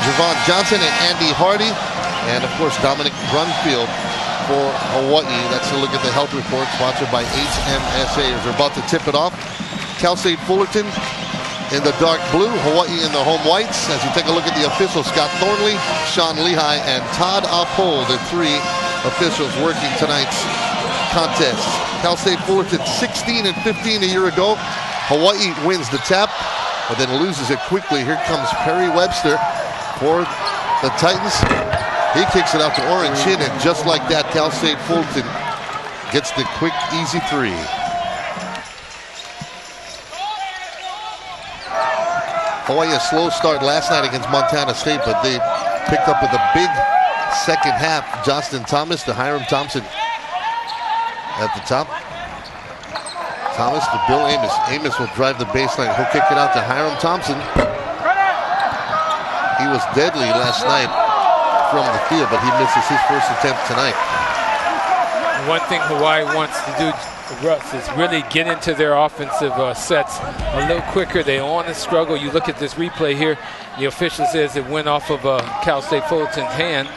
Zane Johnson and Andy Hardy. And, of course, Dominic Brunfield for Hawaii. That's a look at the health report sponsored by HMSA as they're about to tip it off. Cal State Fullerton in the dark blue, Hawaii in the home whites. As you take a look at the officials, Scott Thornley, Sean Lehigh, and Todd Apol, the three officials working tonight's contest. Cal State Fullerton 16-15 a year ago. Hawaii wins the tap, but then loses it quickly. Here comes Perry Webster for the Titans. He kicks it out to Orane Chin, and just like that, Cal State Fullerton gets the quick, easy three. Hawaii a slow start last night against Montana State, but they picked up with a big second half. Justin Thomas to Hiram Thompson at the top. Thomas to Bill Amos. Amos will drive the baseline. He'll kick it out to Hiram Thompson. He was deadly last night from the field, but he misses his first attempt tonight. One thing Hawaii wants to do, Russ, is really get into their offensive sets a little quicker. They want to struggle. You look at this replay here. The official says it went off of Cal State Fullerton's hand.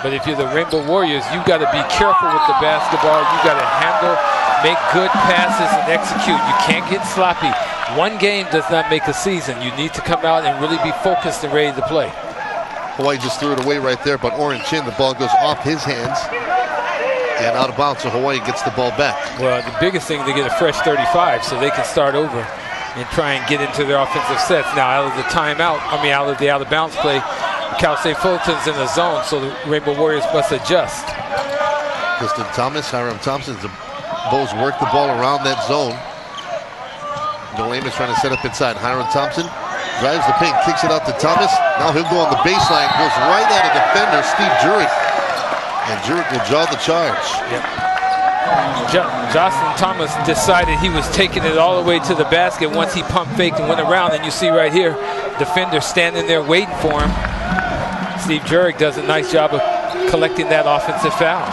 But if you're the Rainbow Warriors, you got to be careful with the basketball. You got to handle, make good passes, and execute. You can't get sloppy. One game does not make a season. You need to come out and really be focused and ready to play. Hawaii just threw it away right there, but Orane Chin, the ball goes off his hands and out of bounds, so Hawaii gets the ball back. Well, the biggest thing, they get a fresh 35 so they can start over and try and get into their offensive sets. Now, out of the timeout, out of the out-of-bounds play, Cal State Fullerton's in the zone, so the Rainbow Warriors must adjust. Justin Thomas, Hiram Thompson, the Bulls work the ball around that zone. Bill Amos trying to set up inside. Hiram Thompson drives the paint, kicks it out to Thomas. Now he'll go on the baseline, goes right at a defender, Steve Jurek. And Jurek will draw the charge. Yep. Justin Thomas decided he was taking it all the way to the basket once he pump faked and went around. And you see right here, defender standing there waiting for him. Steve Jurek does a nice job of collecting that offensive foul.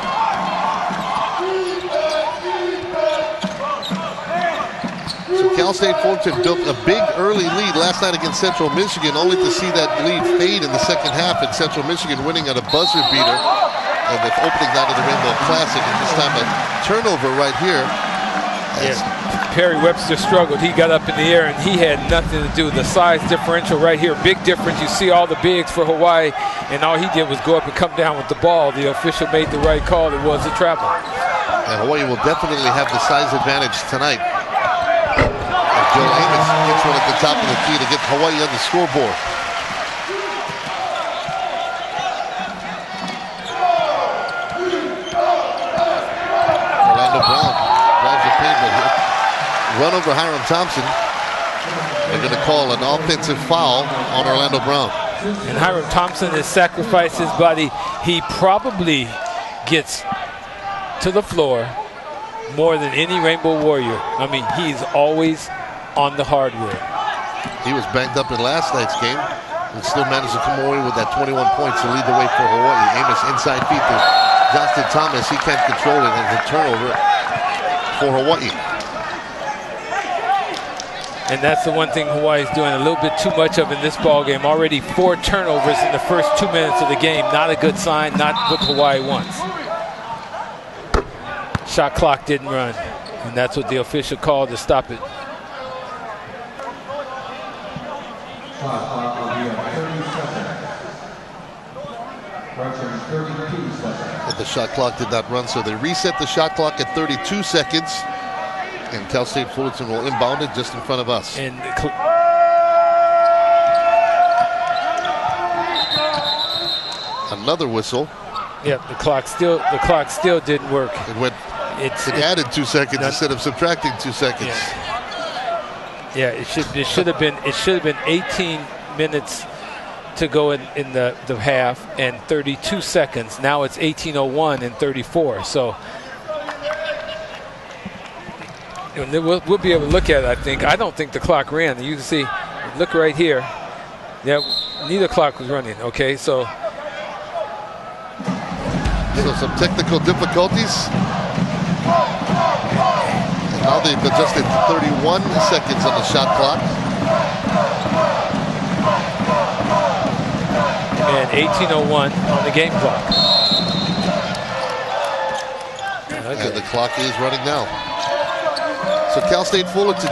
So Cal State Fullerton built a big early lead last night against Central Michigan, only to see that lead fade in the second half, and Central Michigan winning at a buzzer beater in the opening night of the Rainbow Classic. And this time a turnover right here. Yes. Perry Webster struggled. He got up in the air and he had nothing to do. The size differential right here, big difference. You see all the bigs for Hawaii, and all he did was go up and come down with the ball. The official made the right call. It was a travel. And Hawaii will definitely have the size advantage tonight. And Joe Amos gets one at the top of the key to get Hawaii on the scoreboard. Orlando Brown drives the paint, but he'll run over Hiram Thompson. They're going to call an offensive foul on Orlando Brown. And Hiram Thompson has sacrificed his body. He probably gets to the floor more than any Rainbow Warrior. He's always on the hardwood. He was banged up in last night's game and still managed to come away with that 21 points to lead the way for Hawaii. Amos inside feed to Justin Thomas. He can't control it, and it's a turnover for Hawaii. And that's the one thing Hawaii's doing a little bit too much of in this ball game. Already 4 turnovers in the first 2 minutes of the game. Not a good sign, not what Hawaii wants. Shot clock didn't run, and that's what the official called to stop it. Shot clock will be at 30 seconds. 32 seconds. But the shot clock did not run, so they reset the shot clock at 32 seconds. And Cal State Fullerton will inbound it just in front of us. And another whistle. Yeah, the clock still didn't work. It added 2 seconds instead of subtracting 2 seconds. Yeah, it should have been 18 minutes to go in the half and 32 seconds. Now it's 18:01 and 34. So we'll be able to look at it, I think. I don't think the clock ran. You can see, look right here. Yeah, neither clock was running. Okay, so some technical difficulties. And now they've adjusted to 31 seconds on the shot clock. 18:01 on the game clock. And the clock is running now. So Cal State Fullerton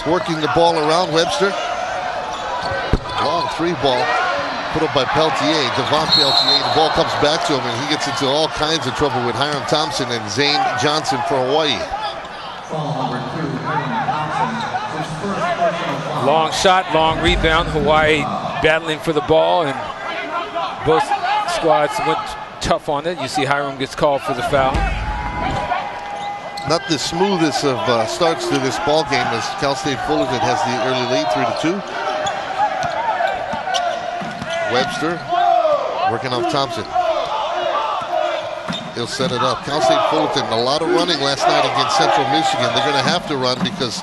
working the ball around Webster. Long three ball put up by Peltier, Devon Peltier. The ball comes back to him and he gets into all kinds of trouble with Hiram Thompson and Zane Johnson for Hawaii. Long shot, long rebound. Hawaii battling for the ball, and both squads went tough on it. You see Hiram gets called for the foul. Not the smoothest of starts to this ball game as Cal State Fullerton has the early lead 3-2. Webster working off Thompson. He'll set it up. Cal State Fullerton, a lot of running last night against Central Michigan. They're going to have to run because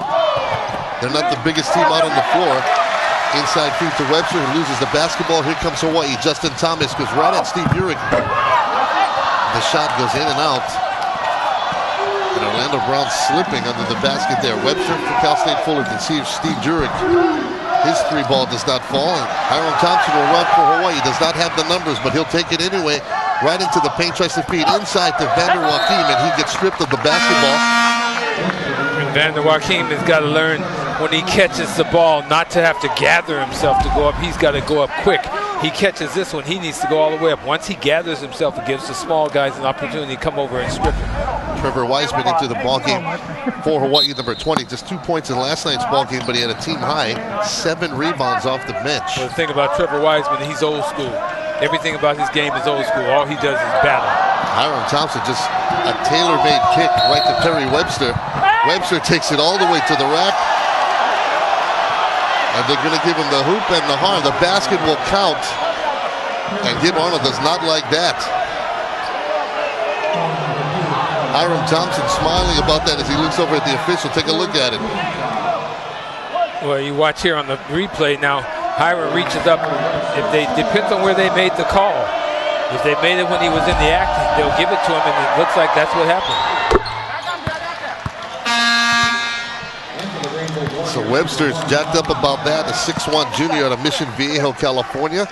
they're not the biggest team out on the floor. Inside feed to Webster, who loses the basketball. Here comes Hawaii. Justin Thomas goes right at Steve Urich. The shot goes in and out. And Orlando Brown slipping under the basket there. Webster for Cal State Fullerton. See if Steve Urich, his three ball does not fall. And Hiram Thompson will run for Hawaii. Does not have the numbers, but he'll take it anyway. Right into the paint, tries to feed inside to Vander Joachim, and he gets stripped of the basketball. Vander Joachim has got to learn when he catches the ball not to have to gather himself to go up. He's got to go up quick. He catches this one, he needs to go all the way up. Once he gathers himself, it gives the small guys an opportunity to come over and strip him. Trevor Wiseman into the ball game for Hawaii, number 20. Just 2 points in last night's ball game, but he had a team high 7 rebounds off the bench. Well, the thing about Trevor Wiseman, he's old school. Everything about his game is old school. All he does is battle. Hiram Thompson, just a tailor-made kick right to Perry Webster. Webster takes it all the way to the rack. And they're going to give him the hoop and the harm. The basket will count. And Gib Arnold does not like that. Hiram Thompson smiling about that as he looks over at the official. Take a look at it. Well, you watch here on the replay now. Hiram reaches up. If they depends on where they made the call. If they made it when he was in the act, they'll give it to him, and it looks like that's what happened. So Webster's jacked up about that. A 6'1 junior out of Mission Viejo, California.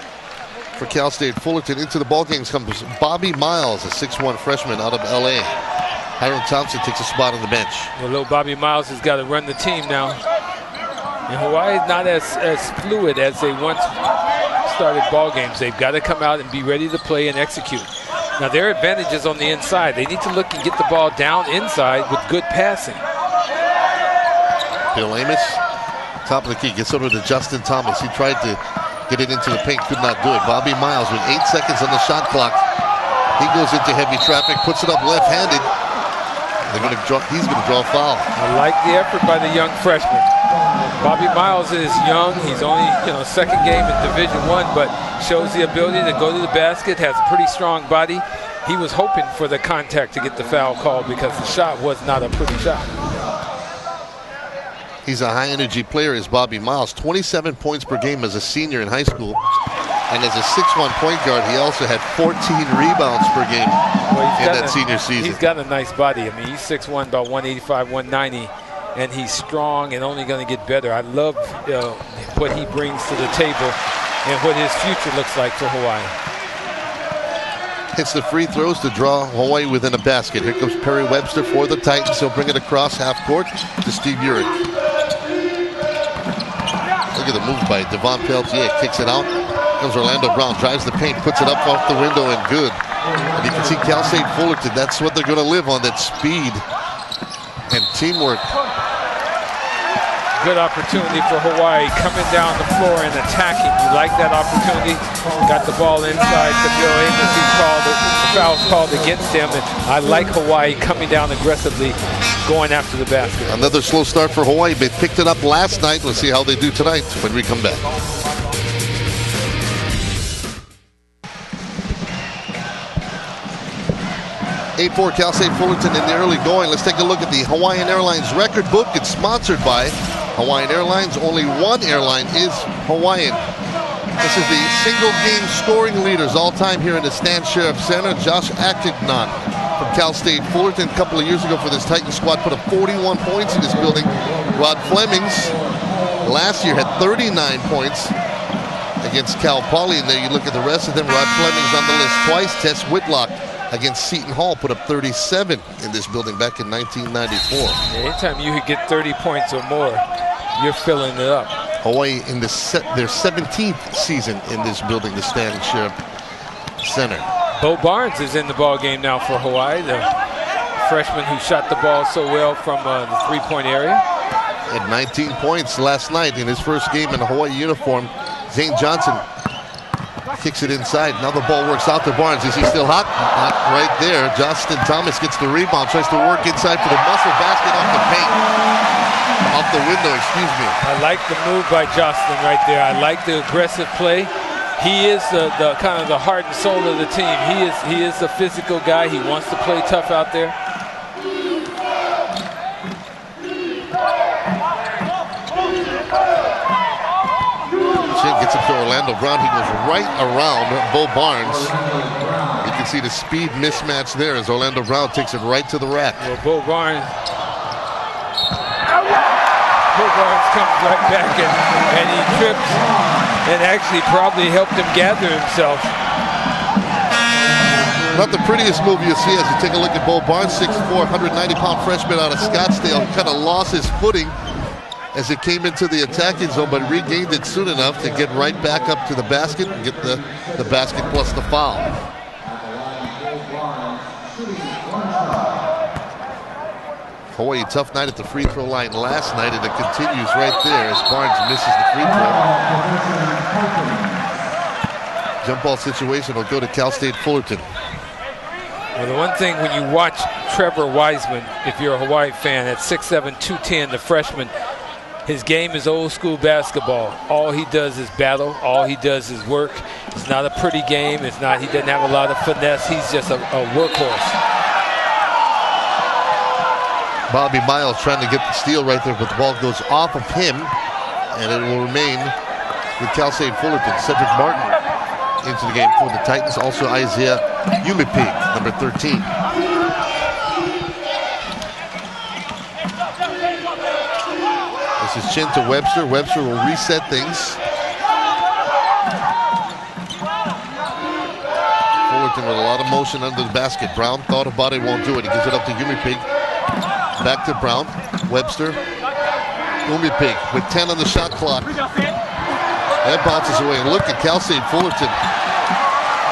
For Cal State Fullerton, into the ball games comes Bobby Miles, a 6'1 freshman out of LA. Hiram Thompson takes a spot on the bench. Well, little Bobby Miles has got to run the team now. And Hawaii is not as fluid as they once started ball games. They've got to come out and be ready to play and execute. Now, their advantage is on the inside. They need to look and get the ball down inside with good passing. Bill Amos, top of the key, gets over to Justin Thomas. He tried to get it into the paint, could not do it. Bobby Miles with 8 seconds on the shot clock. He goes into heavy traffic, puts it up left-handed. He's going to draw a foul. I like the effort by the young freshman. Bobby Miles is young. He's only, second game in Division I, but shows the ability to go to the basket, has a pretty strong body. He was hoping for the contact to get the foul called because the shot was not a pretty shot. He's a high-energy player, is Bobby Miles. 27 points per game as a senior in high school. And as a 6'1 point guard, he also had 14 rebounds per game in that senior season. He's got a nice body. I mean, he's 6'1", about 185, 190, and he's strong and only going to get better. I love what he brings to the table and what his future looks like for Hawaii. Hits the free throws to draw Hawaii within a basket. Here comes Perry Webster for the Titans. He'll bring it across half court to Steve Urich. Look at the move by Devon Peltier. Kicks it out. Comes Orlando Brown. Drives the paint. Puts it up off the window and good. And you can see Cal State Fullerton. That's what they're going to live on. That speed and teamwork. Good opportunity for Hawaii coming down the floor and attacking. You like that opportunity. Got the ball inside to Bill Amos. The foul's called against him. And I like Hawaii coming down aggressively, going after the basket. Another slow start for Hawaii. They picked it up last night. Let's see how they do tonight when we come back. (8-4) Cal State Fullerton in the early going. Let's take a look at the Hawaiian Airlines record book. It's sponsored by Hawaiian Airlines. Only one airline is Hawaiian. This is the single game scoring leaders all time here in the Stan Sheriff Center. Josh Actignon from Cal State Fullerton a couple of years ago for this Titan squad put up 41 points in this building. Rod Flemings last year had 39 points. against Cal Poly. And there you look at the rest of them. Rod Fleming's on the list twice. Tess Whitlock against Seton Hall put up 37 in this building back in 1994. Anytime you could get 30 points or more, you're filling it up. Hawaii in their 17th season in this building, the Stan Sharp Center. Bo Barnes is in the ball game now for Hawaii, the freshman who shot the ball so well from the three-point area. Had 19 points last night in his first game in a Hawaii uniform. Zane Johnson kicks it inside. Now the ball works out to Barnes. Is he still hot? Not right there. Justin Thomas gets the rebound, tries to work inside for the muscle basket off the paint. Off the window, excuse me. I like the move by Justin right there. I like the aggressive play. He is the kind of the heart and soul of the team. He is a physical guy. He wants to play tough out there. Chin gets it to Orlando Brown. He goes right around Bo Barnes. You can see the speed mismatch there as Orlando Brown takes it right to the rack. Well, Bo Barnes comes right back and he trips and actually probably helped him gather himself. Not the prettiest move you see as you take a look at Bo Barnes, 6'4", 190-pound freshman out of Scottsdale. Kind of lost his footing as it came into the attacking zone, but regained it soon enough to get right back up to the basket and get the basket plus the foul. Hawaii, tough night at the free throw line last night, and it continues right there as Barnes misses the free throw. Jump ball situation will go to Cal State Fullerton. Well, the one thing when you watch Trevor Wiseman, if you're a Hawaii fan, at 6'7", 210, the freshman, his game is old school basketball. All he does is battle. All he does is work. It's not a pretty game. It's not. He doesn't have a lot of finesse. He's just a workhorse. Bobby Miles trying to get the steal right there, but the ball goes off of him, and it will remain with Cal State Fullerton. Sedric Martin into the game for the Titans. Also Isiah Umipig, number 13. This is Chin to Webster. Webster will reset things. Fullerton with a lot of motion under the basket. Brown thought about it, won't do it. He gives it up to Umipig. Back to Brown. Webster. Umipig with 10 on the shot clock. That bounces away. And look at Cal State Fullerton.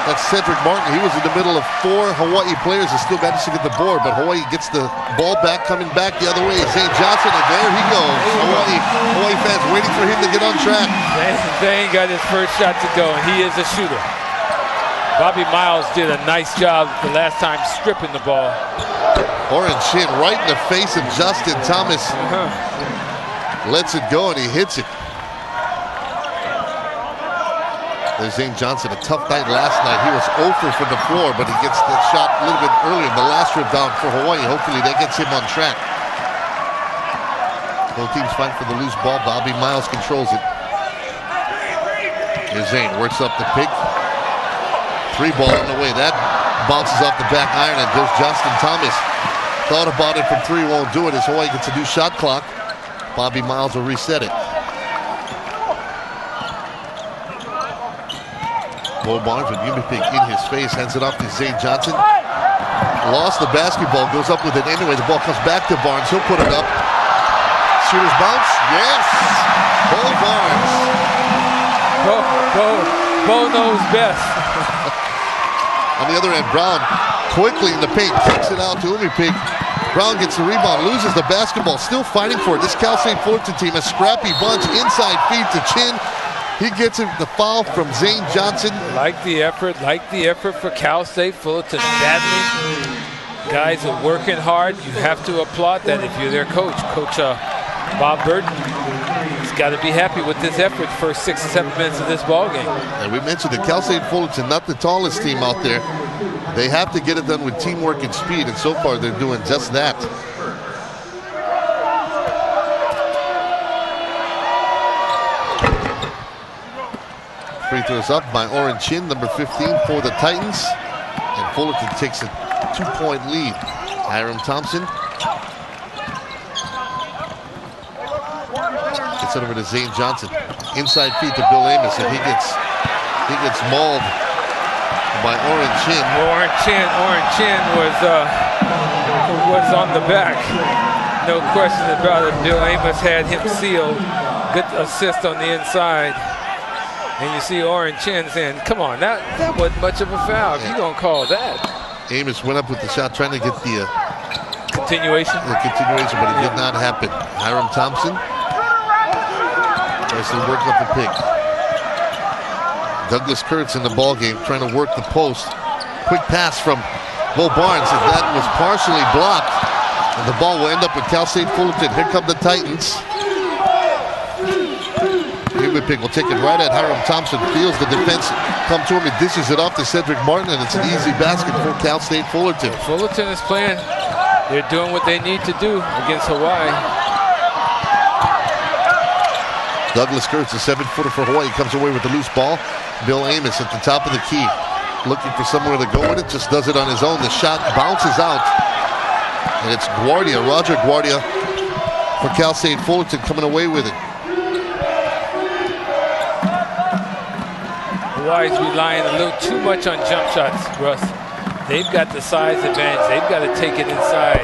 That's Sedric Martin. He was in the middle of 4 Hawaii players and still managed to get the board, but Hawaii gets the ball back, coming back the other way. Zane Johnson, and there he goes. Hawaii fans waiting for him to get on track. Zane got his first shot to go, and he is a shooter. Bobby Miles did a nice job the last time stripping the ball. Orane Chin right in the face of Justin Thomas. Lets it go, and he hits it. There's Zane Johnson, a tough night last night. He was 0 from the floor, but he gets that shot a little bit earlier in the last trip down for Hawaii. Hopefully that gets him on track. Both teams fight for the loose ball. Bobby Miles controls it. Here's Zane, works up the pick. 3 ball on the way. That bounces off the back iron, and goes Justin Thomas. Thought about it from 3, won't do it as Hawaii gets a new shot clock. Bobby Miles will reset it. Bo Barnes with Umipig in his face, hands it off to Zane Johnson. Lost the basketball, goes up with it anyway. The ball comes back to Barnes. He'll put it up. Shooter's bounce. Yes! Bo Barnes. Bo knows best. On the other end, Brown quickly in the paint, kicks it out to Umipig. Brown gets the rebound, loses the basketball, still fighting for it. This Cal State Fullerton team, a scrappy bunch, inside feed to Chin. He gets the foul from Zane Johnson. Like the effort for Cal State Fullerton. Battling. Guys are working hard. You have to applaud that if you're their coach. Coach Bob Burton, he's got to be happy with this effort first 6 or 7 minutes of this ball game. And we mentioned that Cal State Fullerton, not the tallest team out there. They have to get it done with teamwork and speed, and so far they're doing just that. Free throws up by Orane Chin, number 15 for the Titans. And Fullerton takes a 2-point lead. Hiram Thompson gets it over to Zane Johnson. Inside feed to Bill Amos, and he gets mauled by Orane Chin. Orane Chin was on the back. No question about it. Bill Amos had him sealed. Good assist on the inside. And you see Orane Chin saying, come on, that wasn't much of a foul. If you're going to call that. Amos went up with the shot trying to get the continuation, but it did not happen. Hiram Thompson tries to work up the pick. Douglas Kurtz in the ball game trying to work the post. Quick pass from Bo Barnes, and that was partially blocked. And the ball will end up with Cal State Fullerton. Here come the Titans. Umipig will take it right at Hiram Thompson. Feels the defense come to him. He dishes it off to Sedric Martin, and it's an easy basket for Cal State Fullerton. Fullerton is playing. They're doing what they need to do against Hawaii. Douglas Kurtz, a 7-footer for Hawaii, comes away with the loose ball. Bill Amos at the top of the key, looking for somewhere to go with it. Just does it on his own. The shot bounces out, and it's Roger Guardia for Cal State Fullerton coming away with it. Hawaii's relying a little too much on jump shots, Russ. They've got the size advantage. They've got to take it inside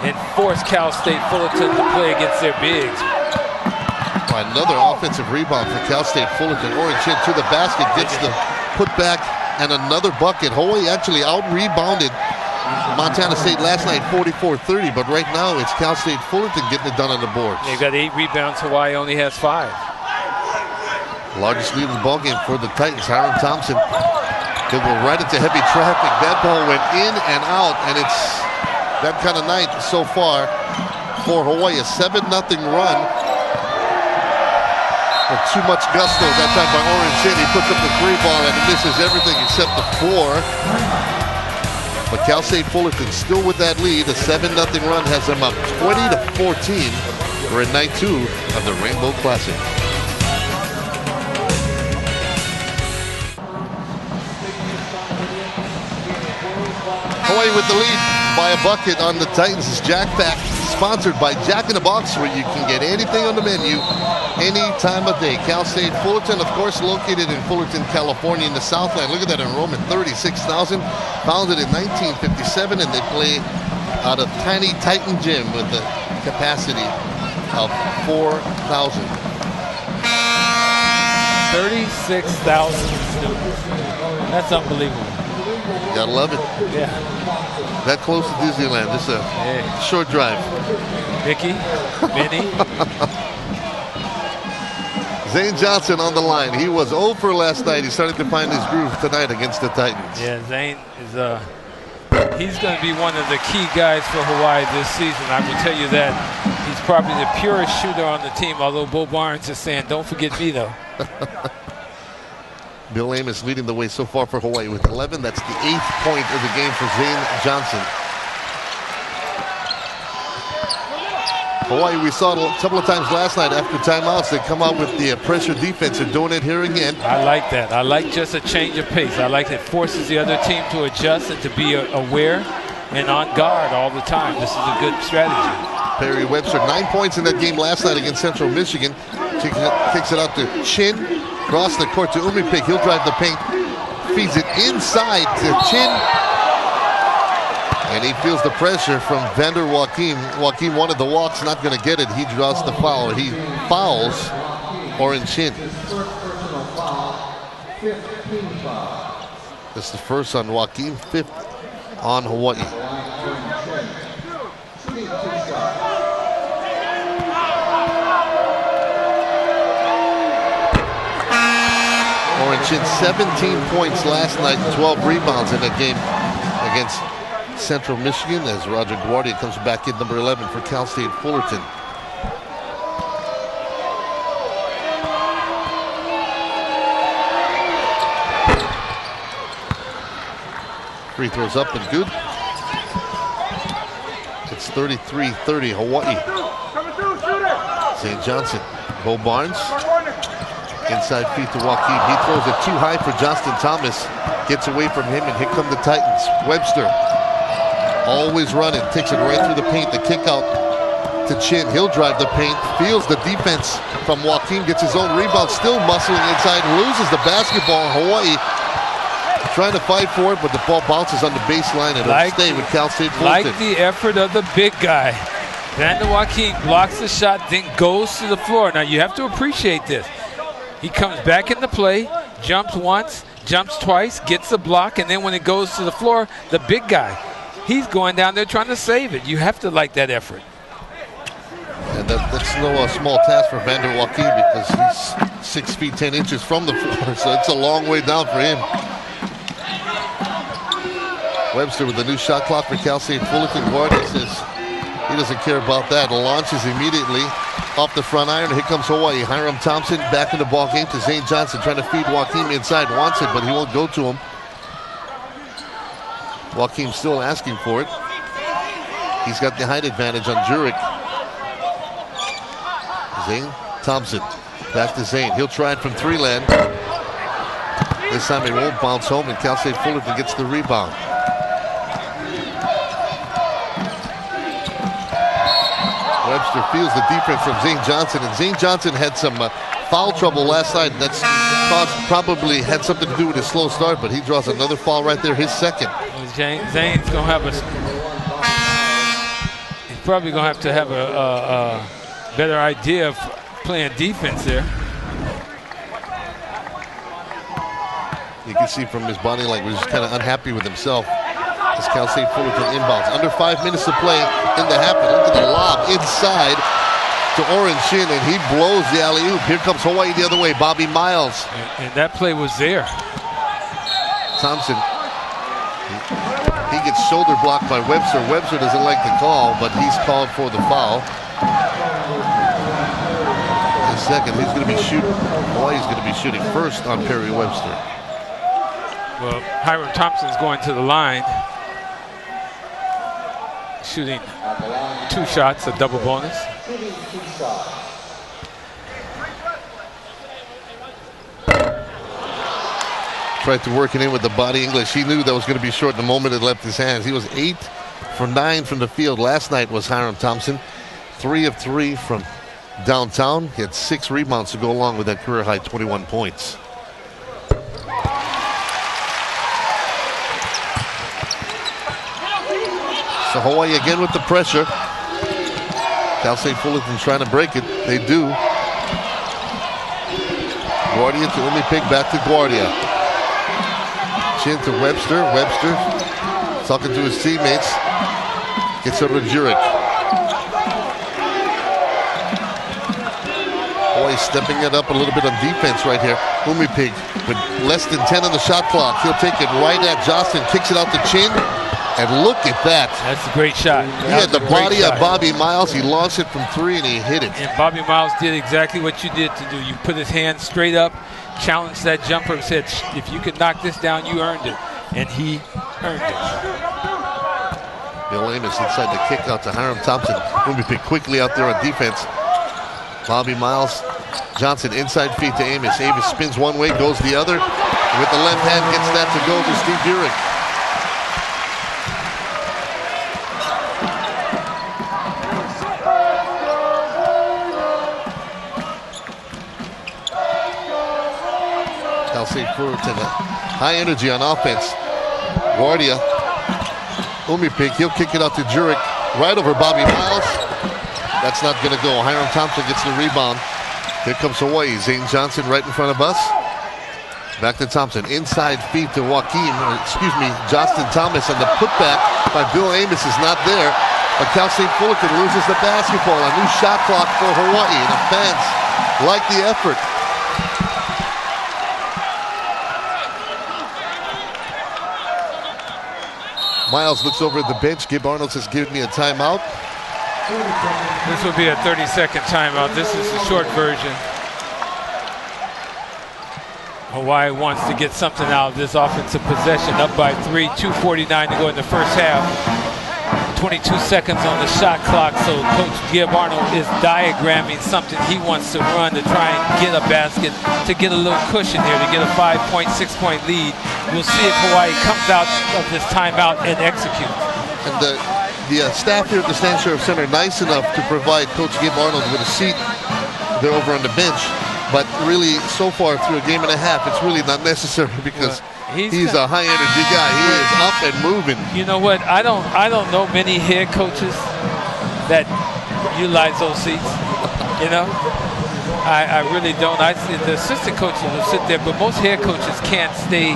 and force Cal State Fullerton to play against their bigs. Another offensive rebound for Cal State Fullerton. Orane Chin to the basket, gets the putback and another bucket. Hawaii actually out-rebounded Montana State last night 44-30, but right now it's Cal State Fullerton getting it done on the boards. They've got 8 rebounds. Hawaii only has 5. Largest lead in the ballgame for the Titans. Hiram Thompson. They go right into heavy traffic. That ball went in and out, and it's that kind of night so far for Hawaii. A 7-0 run. With too much gusto that time by Orane Chin. He puts up the 3 ball and misses everything except the 4. But Cal State Fullerton still with that lead. A 7-0 run has them up 20-14. We're in night 2 of the Rainbow Classic. Hawaii with the lead by a bucket on the Titans. Is Jack Pack, sponsored by Jack in the Box, where you can get anything on the menu any time of day. Cal State Fullerton, of course, located in Fullerton, California, in the Southland. Look at that enrollment, 36,000. Founded in 1957, and they play out of tiny Titan Gym with a capacity of 4,000. 36,000 students. That's unbelievable. You gotta love it. Yeah. That close to Disneyland. Just a short drive. Mickey, Minnie. Zane Johnson on the line. He was 0 for last night. He's starting to find his groove tonight against the Titans. Yeah, Zane is he's going to be one of the key guys for Hawaii this season. I will tell you that. He's probably the purest shooter on the team, although Bo Barnes is saying, don't forget me, though. Bill Amos leading the way so far for Hawaii with 11. That's the 8th point of the game for Zane Johnson. Hawaii, we saw it a couple of times last night after timeouts. They come out with the pressure defense. They're doing it here again. I like that. I like just a change of pace. I like it forces the other team to adjust and to be aware and on guard all the time. This is a good strategy. Perry Webster, 9 points in that game last night against Central Michigan. Kicks it out to Chin. Across the court to Umipig. He'll drive the paint. Feeds it inside to Chin. And he feels the pressure from Vander Joachim. Joachim wanted the walks, not going to get it. He draws the foul. He fouls Orane Chin. That's the first on Joachim, 5th on Hawaii. Orane Chin, 17 points last night, 12 rebounds in that game against Central Michigan, as Roger Guardia comes back in number 11 for Cal State Fullerton. Free throws up and good. It's 33-30 Hawaii. Zane Johnson, Bo Barnes. Inside feed to Joachim. He throws it too high for Justin Thomas. Gets away from him, and here come the Titans. Webster, always running, takes it right through the paint. The kick out to Chin. He'll drive the paint, feels the defense from Joaquin, gets his own rebound, still muscling inside, loses the basketball. Hawai'i trying to fight for it, but the ball bounces on the baseline and it'll stay with Cal State Fullerton. Like the effort of the big guy. Vander Joaquin blocks the shot, then goes to the floor. Now you have to appreciate this. He comes back into play, jumps once, jumps twice, gets the block, and then when it goes to the floor, the big guy, he's going down there trying to save it. You have to like that effort. And that's no small task for Vander Joaquin because he's 6 feet 10 inches from the floor, so it's a long way down for him. Webster with the new shot clock for Cal State Fullerton. Guardia says he doesn't care about that. Launches immediately off the front iron. Here comes Hawai'i. Hiram Thompson back in the ball game to Zane Johnson, trying to feed Joaquin inside. Wants it, but he won't go to him. Joaquin still asking for it. He's got the height advantage on Jurek. Zane Thompson back to Zane. He'll try it from three land. This time it won't bounce home, and Cal State Fullerton gets the rebound. Webster feels the defense from Zane Johnson, and Zane Johnson had some foul trouble last night. That's probably had something to do with his slow start, but he draws another foul right there, his second. Zane's gonna have he's probably gonna have to have a better idea of playing defense there. You can see from his body language, he's kind of unhappy with himself. As Cal State Fullerton inbounds. Under 5 minutes to play in the half. Look at the lob inside to Orane Chin, and he blows the alley-oop. Here comes Hawai'i the other way. Bobby Miles. And that play was there. Thompson. He gets shoulder blocked by Webster. Webster doesn't like the call, but he's called for the foul. In a second, he's going to be shooting. Hawaii's going to be shooting first on Perry Webster. Well, Hiram Thompson's going to the line. Shooting 2 shots, a double bonus. Tried to work it in with the body English. He knew that was going to be short the moment it left his hands. He was 8 for 9 from the field. Last night was Hiram Thompson. 3 of 3 from downtown. He had 6 rebounds to go along with that career high 21 points. So Hawai'i again with the pressure. Cal State Fullerton trying to break it. They do. Guardia to Umipig, back to Guardia. Chin to Webster. Webster talking to his teammates. Gets over to Jurek. Hawai'i stepping it up a little bit on defense right here. Umipig with less than 10 on the shot clock. He'll take it right at Johnston. Kicks it out to Chin. And look at that. That's a great shot. He had the body of Bobby Miles. He launched it from 3 and he hit it. And Bobby Miles did exactly what you did to do. You put his hand straight up, challenged that jumper, and said, if you could knock this down, you earned it. And he earned it. Bill Amos inside the kick out to Hiram Thompson. Umipig quickly out there on defense. Bobby Miles, Johnson inside feed to Amos. Amos spins one way, goes the other. With the left hand, gets that to go to Steve Jurek. Cal State Fullerton, high energy on offense. Guardia, Umipig, he'll kick it out to Jurek, right over Bobby Miles. That's not going to go. Hiram Thompson gets the rebound. Here comes Hawai'i. Zane Johnson right in front of us. Back to Thompson. Inside feed to Justin Thomas, and the putback by Bill Amos is not there. But Cal State Fullerton loses the basketball. A new shot clock for Hawai'i, and the fans like the effort. Miles looks over at the bench. Gib Arnold says, give me a timeout. This will be a 30-second timeout. This is the short version. Hawai'i wants to get something out of this offensive possession. Up by 3, 2:49 to go in the first half. 22 seconds on the shot clock, so Coach Gib Arnold is diagramming something he wants to run to try and get a basket, to get a little cushion here, to get a 5-point, 6-point lead. We'll see if Hawai'i comes out of this timeout and executes. And the staff here at the Stan Sheriff Center nice enough to provide Coach Gabe Arnold with a seat there over on the bench. But really, so far through a game and a half, it's really not necessary because he's a high energy guy. He is up and moving. You know what? I don't know many head coaches that utilize those seats. You know, I really don't. I see the assistant coaches will sit there, but most head coaches can't stay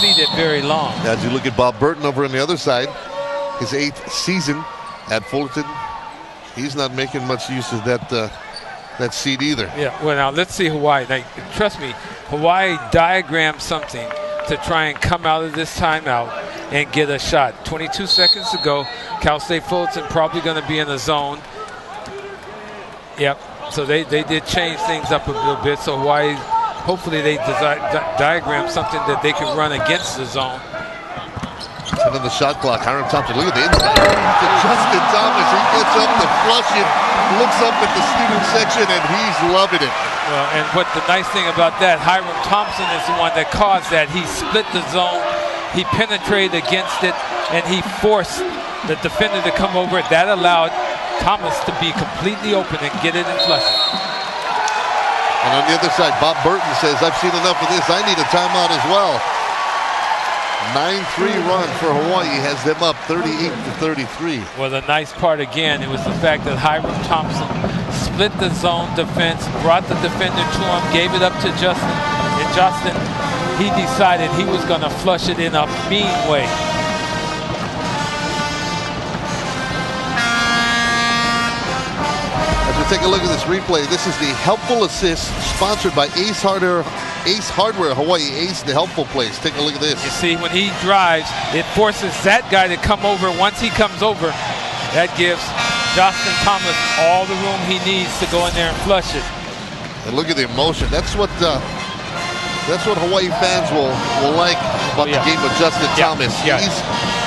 seated very long. As you look at Bob Burton over on the other side, his 8th season at Fullerton, he's not making much use of that seat either. Yeah, well, now let's see Hawaii. Now, trust me, Hawaii diagrammed something to try and come out of this timeout and get a shot. 22 seconds to go. Cal State Fullerton probably going to be in a zone. Yep, so they did change things up a little bit. So Hawaii, hopefully they diagram something that they can run against the zone. And on the shot clock, Hiram Thompson, look at the inside. To Justin Thomas, he gets up to flush it, looks up at the student section, and he's loving it. Well, and what the nice thing about that, Hiram Thompson is the one that caused that. He split the zone, he penetrated against it, and he forced the defender to come over. That allowed Thomas to be completely open and get it and flush it. And on the other side, Bob Burton says, I've seen enough of this. I need a timeout as well. 9-3 run for Hawaii has them up 38-33. Well, the nice part again, it was the fact that Hiram Thompson split the zone defense, brought the defender to him, gave it up to Justin, and Justin, he decided he was going to flush it in a mean way. As we take a look at this replay, this is the helpful assist sponsored by Ace Hardware Hawaii. Ace, the helpful place. Take a look at this. You see, when he drives, it forces that guy to come over. Once he comes over, that gives Justin Thomas all the room he needs to go in there and flush it. And look at the emotion. That's what Hawaii fans will like about the game of Justin Thomas. Yeah.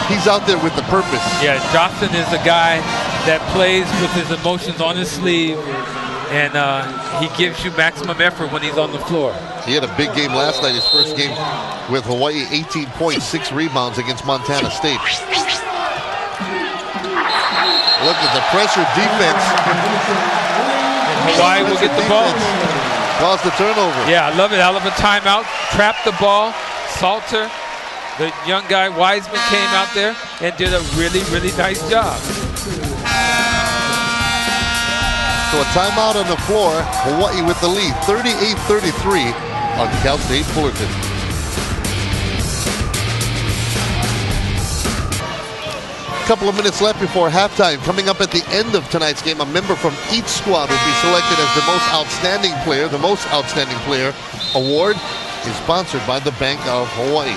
He's out there with the purpose. Yeah, Justin is a guy that plays with his emotions on his sleeve, and he gives you maximum effort when he's on the floor. He had a big game last night, his first game with Hawaii, 18 points, 6 rebounds against Montana State. Look at the pressure defense. And Hawaii will get the ball. Caused the turnover. Yeah, I love it. Out of a timeout, trap the ball. Salter, the young guy, Wiseman, came out there and did a really, really nice job. So a timeout on the floor, Hawaii with the lead, 38-33 on Cal State Fullerton. A couple of minutes left before halftime. Coming up at the end of tonight's game, a member from each squad will be selected as the most outstanding player. The most outstanding player award is sponsored by the Bank of Hawaii.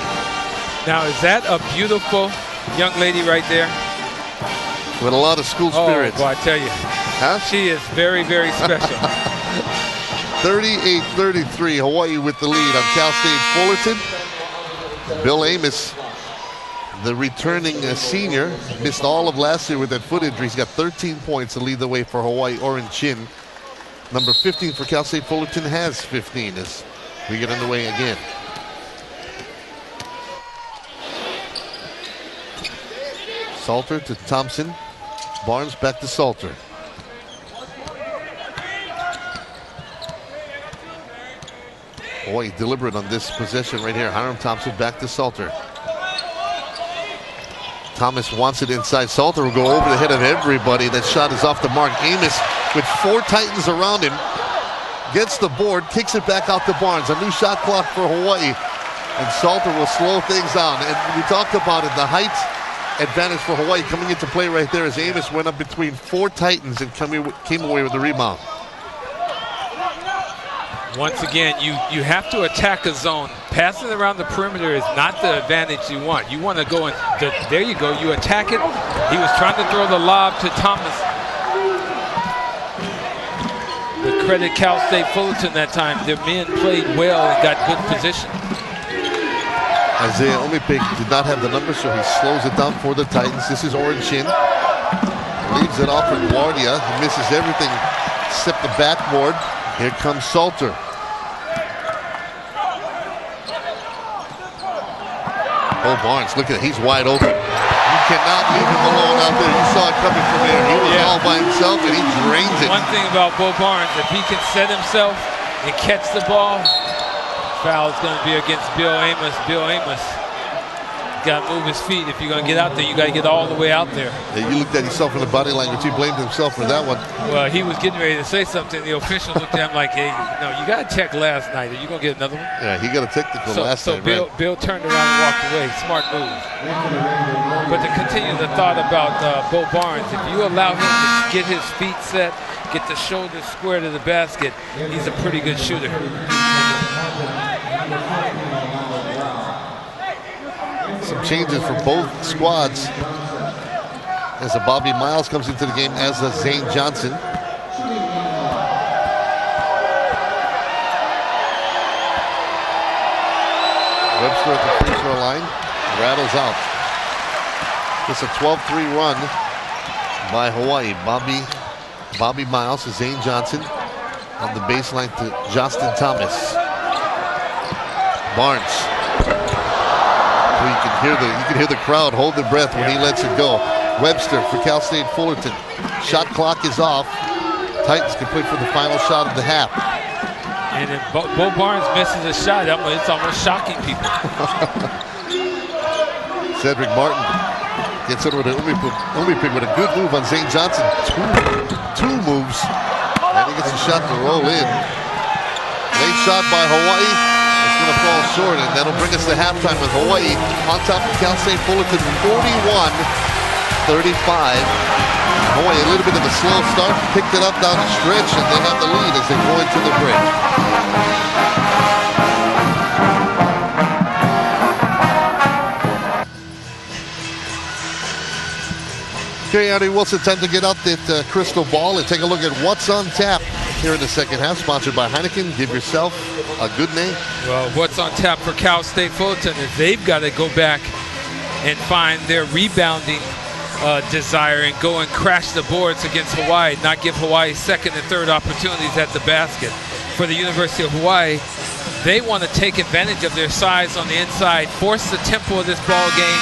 Now, is that a beautiful young lady right there? With a lot of school spirit. Oh, boy, I tell you. Huh? She is very, very special. 38-33, Hawaii with the lead on Cal State Fullerton. Bill Amos, the returning senior, missed all of last year with that foot injury. He's got 13 points to lead the way for Hawaii. Orane Chin, number 15 for Cal State Fullerton, has 15 as we get underway again. Salter to Thompson. Barnes back to Salter. Hawaii deliberate on this possession right here. Hiram Thompson back to Salter. Thomas wants it inside. Salter will go over the head of everybody. That shot is off the mark. Amos with 4 Titans around him gets the board, kicks it back out to Barnes. A new shot clock for Hawaii. And Salter will slow things down. And we talked about it, the height advantage for Hawaii coming into play right there as Amos went up between 4 Titans and came away with the rebound. Once again, you have to attack a zone. Passing around the perimeter is not the advantage you want. You want to go in, there you go, you attack it. He was trying to throw the lob to Thomas. The credit Cal State Fullerton that time. Their men played well and got good position. Isiah Umipig did not have the number, so he slows it down for the Titans. This is Orane Chin. Leaves it off for Guardia. He misses everything except the backboard. Here comes Salter. Oh, Barnes, look at it. He's wide open. cannot leave him alone out there. You saw it coming from there. He was all by himself, and he drains it. One thing about Bo Barnes, if he can set himself and catch the ball, foul is going to be against Bill Amos. Bill Amos got to move his feet. If you're going to get out there, you got to get all the way out there. Yeah, you looked at yourself in the body language. He blamed himself for that one. Well, he was getting ready to say something. The officials looked at him like, hey, no, you got to check last night. Are you going to get another one? Yeah, he got a technical last night. So Bill turned around and walked away. Smart move. But to continue the thought about Bo Barnes, if you allow him to get his feet set, get the shoulders square to the basket, he's a pretty good shooter. Some changes for both squads as Bobby Miles comes into the game as a Zane Johnson. Webster at the free throw line, rattles out. It's a 12-3 run by Hawaii. Bobby Miles to Zane Johnson on the baseline to Justin Thomas. Barnes. You can hear the crowd hold their breath when he lets it go. Webster for Cal State Fullerton. Shot clock is off. Titans can play for the final shot of the half. And if Bo Barnes misses a shot, it's almost shocking people. Sedric Martin gets over to Umipig with a good move on Zane Johnson. Two moves. And he gets a shot to roll in. Late shot by Hawaii. It's going to fall short, and that'll bring us to halftime with Hawaii on top of Cal State Fullerton, 41-35. Hawaii a little bit of a slow start, picked it up down the stretch, and they have the lead as they go into the break. Okay, Artie Wilson, time to get out that crystal ball and take a look at what's on tap here in the second half, sponsored by Heineken. Give yourself a good name. Well, what's on tap for Cal State Fullerton is they've got to go back and find their rebounding desire and go and crash the boards against Hawaii, not give Hawaii second and third opportunities at the basket. For the University of Hawaii, they want to take advantage of their size on the inside, force the tempo of this ball game,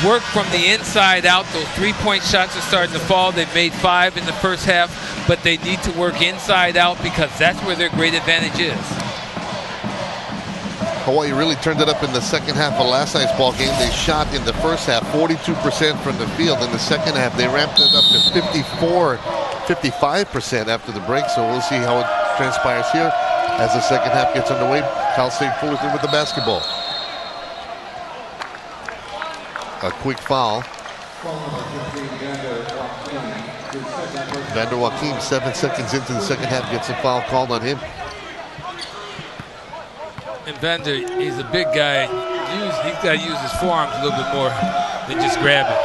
work from the inside out. Those three-point shots are starting to fall. They've made 5 in the first half, but they need to work inside out because that's where their great advantage is. Hawaii really turned it up in the second half of last night's ball game. They shot in the first half 42% from the field. In the second half, they ramped it up to 55% after the break. So we'll see how it transpires here as the second half gets underway. Cal State Fullerton with the basketball. A quick foul. Vander Joachim, 7 seconds into the second half, gets a foul called on him. And Vander, he's a big guy. He's got to use his forearms a little bit more than just grab it.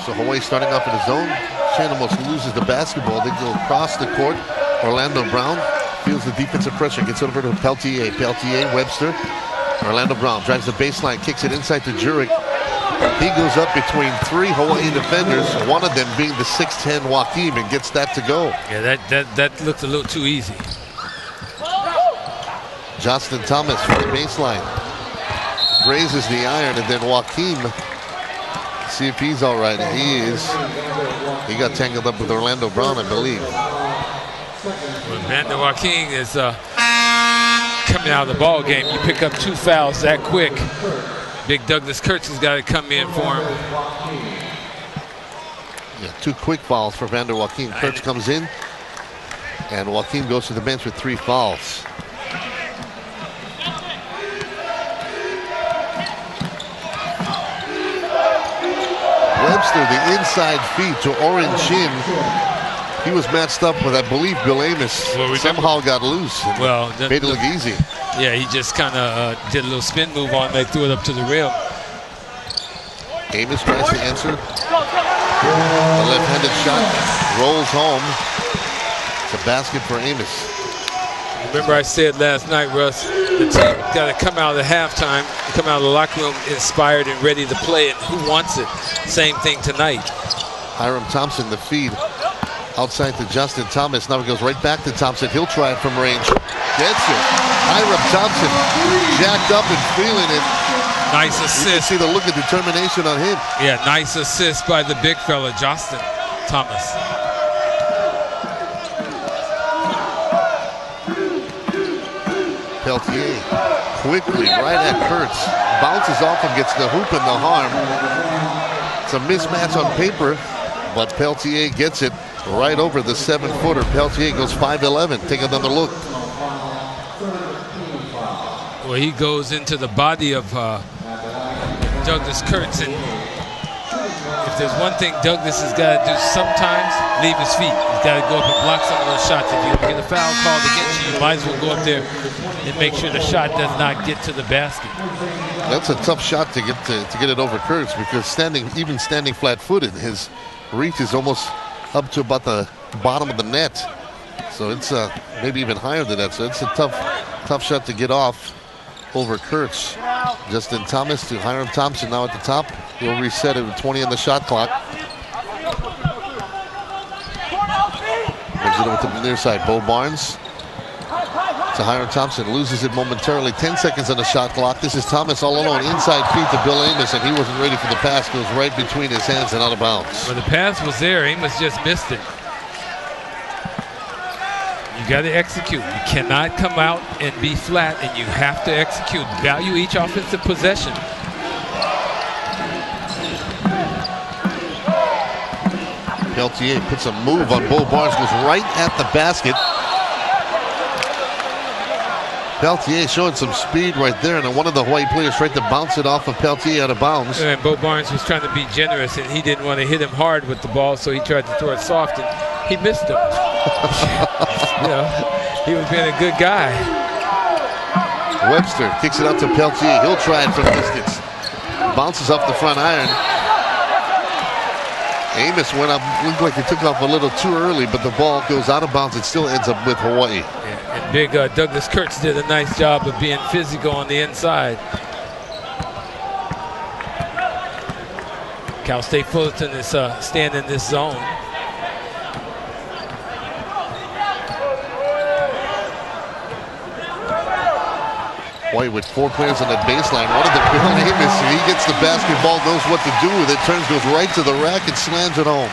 So Hawaii starting off in the zone. Chin almost loses the basketball. They go across the court. Orlando Brown feels the defensive pressure. Gets over to Peltier. Peltier, Webster. Orlando Brown drives the baseline, kicks it inside to Jurek. He goes up between 3 Hawaii defenders, one of them being the 6'10 Joachim, and gets that to go. Yeah, that looked a little too easy. Justin Thomas from the baseline raises the iron, and then Joachim, see if he's all right. He is. He got tangled up with Orlando Brown, I believe. Well, Vander Joachim is coming out of the ball game. You pick up 2 fouls that quick. Big Douglas Kurtz has got to come in for him. Yeah, 2 quick fouls for Vander Joachim. Kurtz comes in, and Joachim goes to the bench with 3 fouls. Webster, the inside feed to Orane Chin. He was matched up with, I believe, Bill Amos. Well, somehow got loose. Well, made it look easy. Yeah, he just kind of did a little spin move on. They threw it up to the rim. Amos tries to answer. The left-handed shot rolls home. It's a basket for Amos. Remember I said last night, Russ, the team got to come out of the halftime, come out of the locker room inspired and ready to play, and who wants it? Same thing tonight. Hiram Thompson, the feed. Outside to Justin Thomas. Now it goes right back to Thompson. He'll try it from range. Gets it. Hiram Thompson jacked up and feeling it. Nice You can assist. see the look of determination on him. Yeah, nice assist by the big fella, Justin Thomas. Peltier quickly right at Kurtz. Bounces off and gets the hoop and the harm. It's a mismatch on paper, but Peltier gets it right over the 7-footer. Peltier goes 5'11". Take another look. Well, he goes into the body of Douglas Kurtz, and if there's one thing Douglas has got to do sometimes, leave his feet. He's got to go up and block some of those shots. If you get a foul call against you, you might as well go up there and make sure the shot does not get to the basket. That's a tough shot to get it over Kurtz, because even standing flat-footed, his reach is almost up to about the bottom of the net. So it's maybe even higher than that. So it's a tough shot to get off over Kurtz. Justin Thomas to Hiram Thompson now at the top. He'll reset it with 20 on the shot clock. Moves it over to the near side. Bo Barnes to Hiram Thompson. Loses it momentarily. 10 seconds on the shot clock. This is Thomas all alone. Inside feed to Bill Amos, and he wasn't ready for the pass. Goes right between his hands and out of bounds. Well, the pass was there. Amos just missed it. You got to execute. You cannot come out and be flat, and you have to execute. Value each offensive possession. Peltier puts a move on Bo Barnes, goes right at the basket. Peltier showing some speed right there, and one of the Hawaii players tried to bounce it off of Peltier out of bounds. And Bo Barnes was trying to be generous, and he didn't want to hit him hard with the ball, so he tried to throw it soft, and he missed him. You know, he was being a good guy. Webster kicks it out to Peltier. He'll try it from distance. Bounces off the front iron. Amos went up, looked like he took off a little too early, but the ball goes out of bounds. It still ends up with Hawaii. Yeah, and big Douglas Kurtz did a nice job of being physical on the inside. Cal State Fullerton is staying in this zone. Hawaii with 4 players on the baseline. One of them, Bill Amos, he gets the basketball, knows what to do with it, turns, goes right to the rack and slams it home.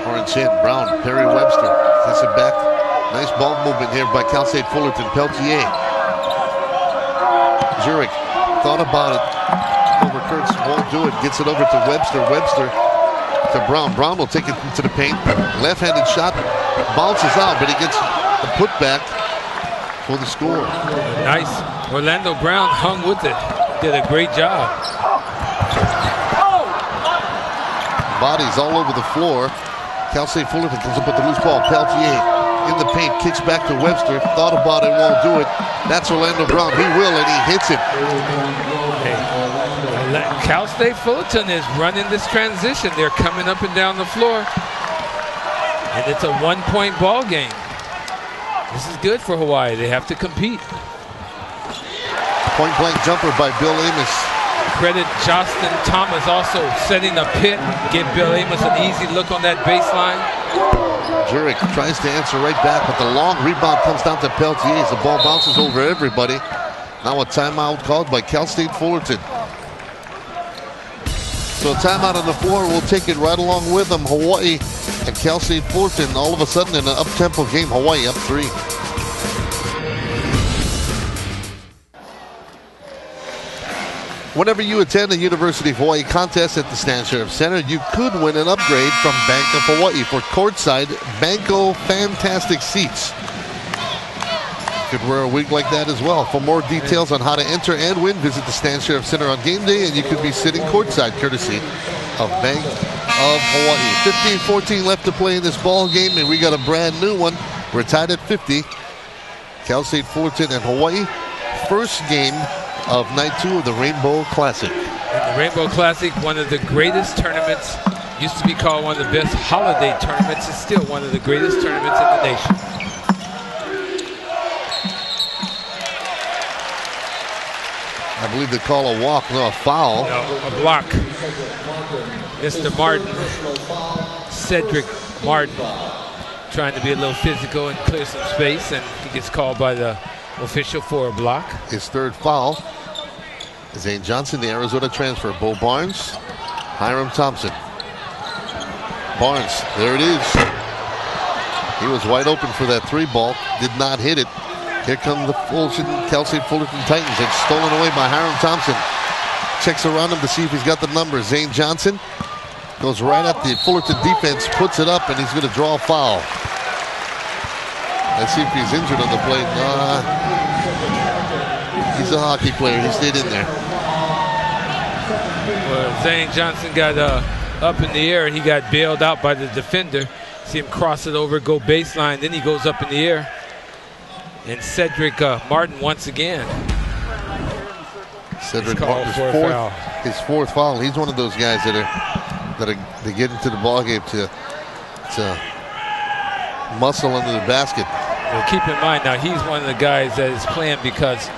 Orane Chin, Brown, Perry Webster, takes it back. Nice ball movement here by Cal State Fullerton. Peltier. Zurich thought about it. Over Kurtz, won't do it. Gets it over to Webster. Webster to Brown. Brown will take it into the paint. Left-handed shot. Bounces out, but he gets the putback for the score. Nice. Orlando Brown hung with it. Did a great job. Bodies all over the floor. Cal State Fullerton comes up with the loose ball. Peltier in the paint, kicks back to Webster. Thought about it, won't do it. That's Orlando Brown. He will, and he hits it. Cal State Fullerton is running this transition. They're coming up and down the floor. And it's a 1-point ball game. This is good for Hawaii. They have to compete. Point blank jumper by Bill Amos. Credit Justin Thomas also setting a pit. Give Bill Amos an easy look on that baseline. Jurek tries to answer right back, but the long rebound comes down to Peltier as the ball bounces over everybody. Now a timeout called by Cal State Fullerton. So a timeout on the floor. We'll take it right along with them. Hawaii and Cal State Fullerton all of a sudden in an up-tempo game. Hawaii up 3. Whenever you attend a University of Hawaii contest at the Stan Sheriff Center, you could win an upgrade from Bank of Hawaii for courtside Banco Fantastic Seats. Could wear a wig like that as well. For more details on how to enter and win, visit the Stan Sheriff Center on game day, and you could be sitting courtside courtesy of Bank of Hawaii. 15-14 left to play in this ball game, and we got a brand new one. We're tied at 50. Cal State Fullerton and Hawaii. First game of night 2 of the Rainbow Classic. And the Rainbow Classic, one of the greatest tournaments, used to be called one of the best holiday tournaments. It's still one of the greatest tournaments in the nation. I believe they call a walk, no, a foul. No, a block. Mr. Martin, Sedric Martin, trying to be a little physical and clear some space, and he gets called by the official for a block. His third foul. Zane Johnson, the Arizona transfer. Bo Barnes, Hiram Thompson. Barnes, there it is. He was wide open for that three ball, did not hit it. Here come the Cal State Fullerton Titans. It's stolen away by Hiram Thompson. Checks around him to see if he's got the number. Zane Johnson goes right at the Fullerton defense, puts it up, and he's going to draw a foul. Let's see if he's injured on the play. He's a hockey player. He stayed in there. Well, Zane Johnson got up in the air, and he got bailed out by the defender. See him cross it over, go baseline, then he goes up in the air. And Sedric Martin once again. Sedric Martin, his fourth foul. He's one of those guys that get into the ball game to muscle under the basket. Well, keep in mind now, he's one of the guys that is playing because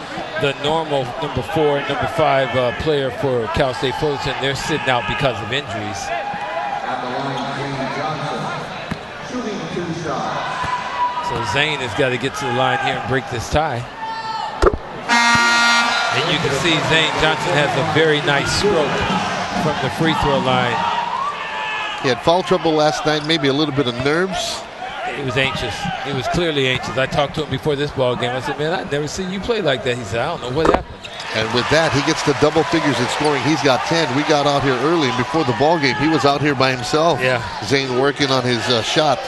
the normal number 4 and number 5 player for Cal State Fullerton, they're sitting out because of injuries. At the line, Zane Johnson, shooting 2 shots. So Zane has got to get to the line here and break this tie. And you can see Zane Johnson has a very nice stroke from the free throw line. He had foul trouble last night, maybe a little bit of nerves. He was anxious. He was clearly anxious. I talked to him before this ball game. I said, man, I've never seen you play like that. He said, I don't know what happened. And with that, he gets to double figures in scoring. He's got 10. We got out here early, and before the ball game, he was out here by himself. Yeah. Zane working on his shot.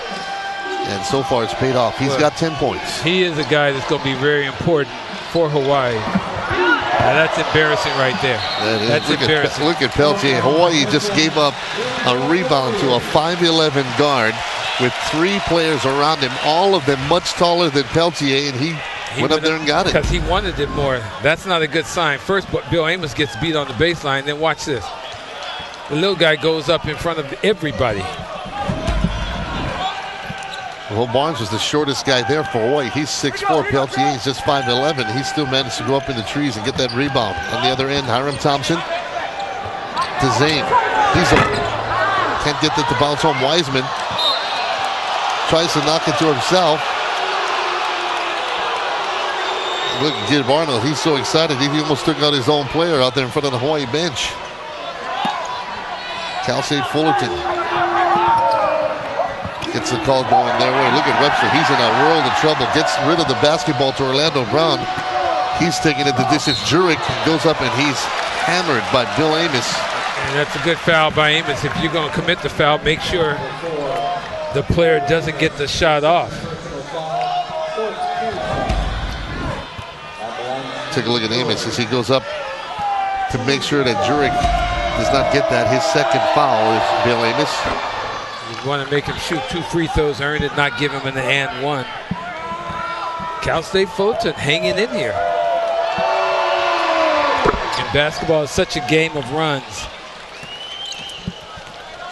And so far, it's paid off. He's got 10 points. He is a guy that's going to be very important for Hawaii. Now, that's embarrassing right there. That's embarrassing. Look at Peltier. Hawaii just gave up a rebound to a 5'11" guard with 3 players around him, all of them much taller than Peltier, and he went up there and got it. Because he wanted it more. That's not a good sign. First, Bill Amos gets beat on the baseline. Then watch this. The little guy goes up in front of everybody. Well, Barnes was the shortest guy there for Hawaii. He's 6'4". Peltier is just 5'11". He still managed to go up in the trees and get that rebound. On the other end, Hiram Thompson to Zane. Can't get that to bounce home. Wiseman tries to knock it to himself. Look, Gid Barnell, he's so excited. He almost took out his own player out there in front of the Hawaii bench. Cal State Fullerton gets the call going their way. Look at Webster. He's in a world of trouble. Gets rid of the basketball to Orlando Brown. He's taking it the distance. Jurek goes up and he's hammered by Bill Amos. And that's a good foul by Amos. If you're going to commit the foul, make sure the player doesn't get the shot off. Take a look at Amos as he goes up to make sure that Jurek does not get that. His second foul is Bill Amos. You want to make him shoot 2 free throws, earn it, not give him an and one. Cal State Fullerton hanging in here. And basketball is such a game of runs.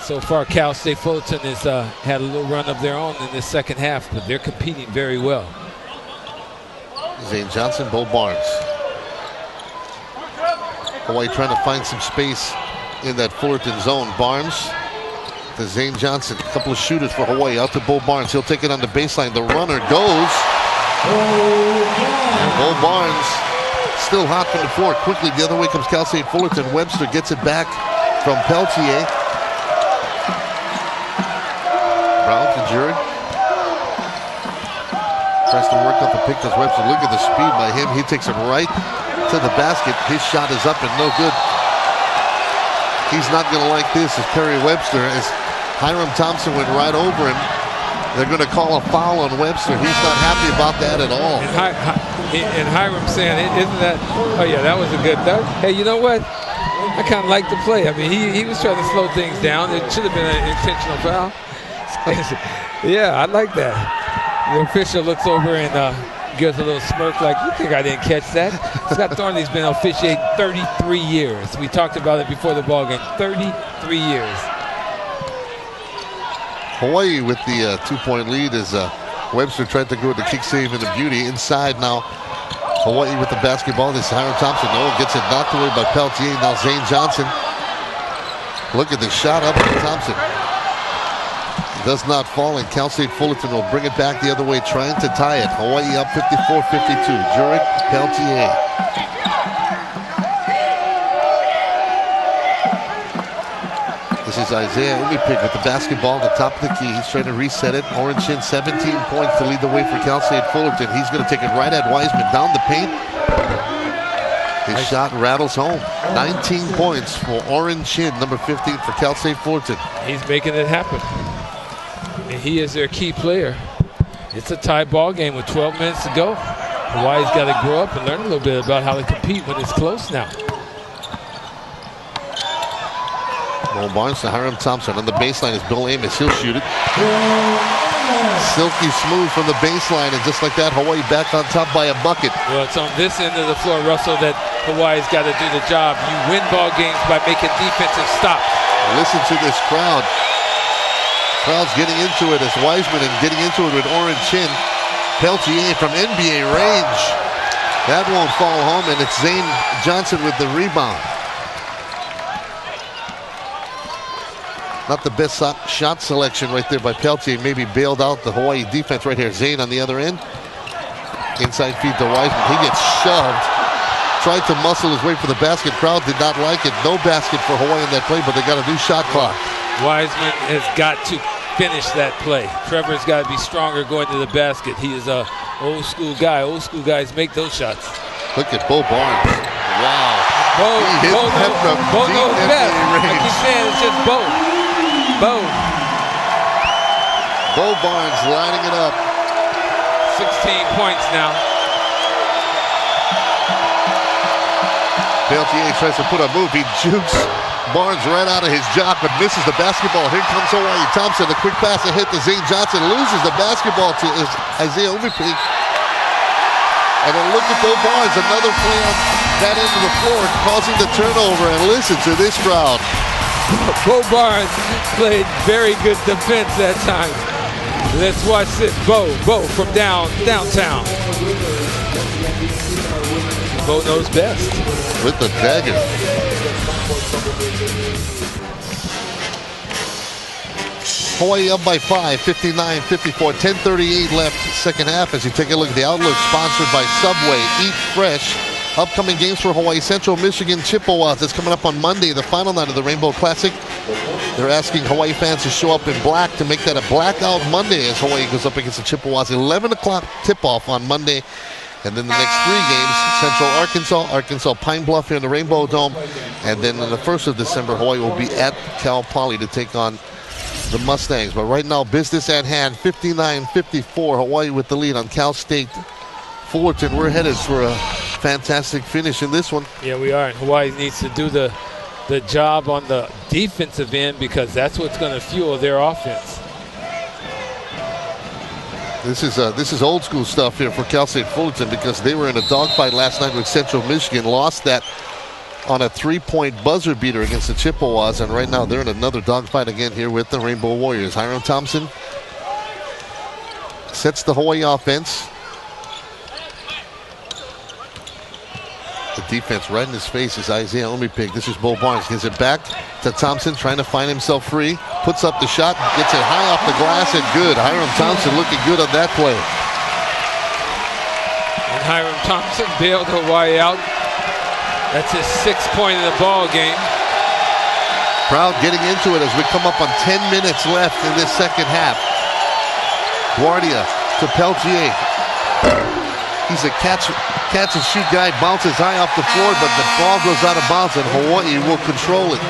So far, Cal State Fullerton has had a little run of their own in this second half, but they're competing very well. Zane Johnson, Bo Barnes. Hawaii trying to find some space in that Fullerton zone. Barnes to Zane Johnson. A couple of shooters for Hawaii. Out to Bo Barnes. He'll take it on the baseline. The runner goes. And Bo Barnes still hot from the floor. Quickly, the other way comes Cal State Fullerton. Webster gets it back from Peltier. Brown to Jurek. Tries to work up the pick as Webster. Look at the speed by him. He takes it right to the basket. His shot is up and no good. He's not going to like this as Perry Webster, as Hiram Thompson went right over him. They're going to call a foul on Webster. He's not happy about that at all. And Hiram saying, isn't that, oh yeah, that was a good, hey, you know what? I kind of like the play. I mean, he was trying to slow things down. It should have been an intentional foul. Yeah, I like that. The official looks over and gives a little smirk like, you think I didn't catch that? Scott Thornley's been officiating 33 years. We talked about it before the ball game. 33 years. Hawaii with the 2-point lead as Webster tried to go with the kick save and the beauty. Inside now, Hawaii with the basketball. This is Hiram Thompson. No, gets it knocked away by Peltier. Now Zane Johnson. Look at the shot up from Thompson. does not fall, and Cal State Fullerton will bring it back the other way, trying to tie it. Hawaii up 54-52. Jurek Peltier. This is Isiah Umipig with the basketball at the top of the key. He's trying to reset it. Orane Chin, 17 points to lead the way for Cal State Fullerton. He's going to take it right at Wiseman, down the paint. His shot rattles home. 19 points for Orane Chin, number 15 for Cal State Fullerton. He's making it happen. And he is their key player. It's a tie ball game with 12 minutes to go. Hawaii's got to grow up and learn a little bit about how to compete when it's close now. Mo Barnes to Hiram Thompson. On the baseline is Bill Amos. He'll shoot it. Silky smooth from the baseline, and just like that, Hawaii back on top by a bucket. Well, it's on this end of the floor, Russell, that Hawaii's got to do the job. You win ball games by making defensive stops. Listen to this crowd. Crowd's getting into it as Wiseman and getting into it with Orane Chin. Peltier from NBA range. That won't fall home, and it's Zane Johnson with the rebound. Not the best shot selection right there by Peltier. Maybe bailed out the Hawaii defense right here. Zane on the other end. Inside feed to Wiseman. He gets shoved. Tried to muscle his way for the basket. Crowd did not like it. No basket for Hawaii in that play, but they got a new shot clock. Wiseman has got to finish that play. Trevor's got to be stronger going to the basket. He is a old school guy. Old school guys make those shots. Look at Bo Barnes. Wow. Bo knows best. I keep saying it's just Bo. Bo Barnes lining it up. 16 points now. Peltier tries to put a move. He jukes Barnes right out of his jock, but misses the basketball. Here comes Hawaii. Thompson, a quick pass ahead to Zane Johnson. Loses the basketball to Isiah Umipig. And then look at Bo Barnes. Another play on that end of the floor, causing the turnover. And listen to this crowd. Bo Barnes played very good defense that time. Let's watch this. Bo from downtown. Bo knows best. With the dagger. Hawaii up by 5, 59-54, 10:38 left second half. As you take a look at the outlook, sponsored by Subway. Eat fresh. Upcoming games for Hawaii: Central Michigan Chippewas. That's coming up on Monday, the final night of the Rainbow Classic. They're asking Hawaii fans to show up in black to make that a blackout Monday as Hawaii goes up against the Chippewas. 11 o'clock tip-off on Monday. And then the next 3 games, Central Arkansas Pine Bluff here in the Rainbow Dome. And then on the 1st of December, Hawaii will be at Cal Poly to take on the Mustangs. But right now, business at hand, 59-54. Hawaii with the lead on Cal State Fullerton. We're headed for a fantastic finish in this one. Yeah, we are. And Hawaii needs to do the job on the defensive end, because that's what's going to fuel their offense. This is old school stuff here for Cal State Fullerton, because they were in a dogfight last night with Central Michigan, lost that on a 3-point buzzer beater against the Chippewas, and right now they're in another dogfight again here with the Rainbow Warriors. Hiram Thompson sets the Hawaii offense. The defense right in his face is Isiah Umipig. This is Bo Barnes. Gives it back to Thompson, trying to find himself free. Puts up the shot, gets it high off the glass, and good. Hiram Thompson looking good on that play. And Hiram Thompson bailed Hawaii out. That's his 6th point of the ball game. Crowd getting into it as we come up on 10 minutes left in this second half. Guardia to Peltier. He's a catch and shoot guy, bounces high off the floor, but the ball goes out of bounds, and Hawaii will control it.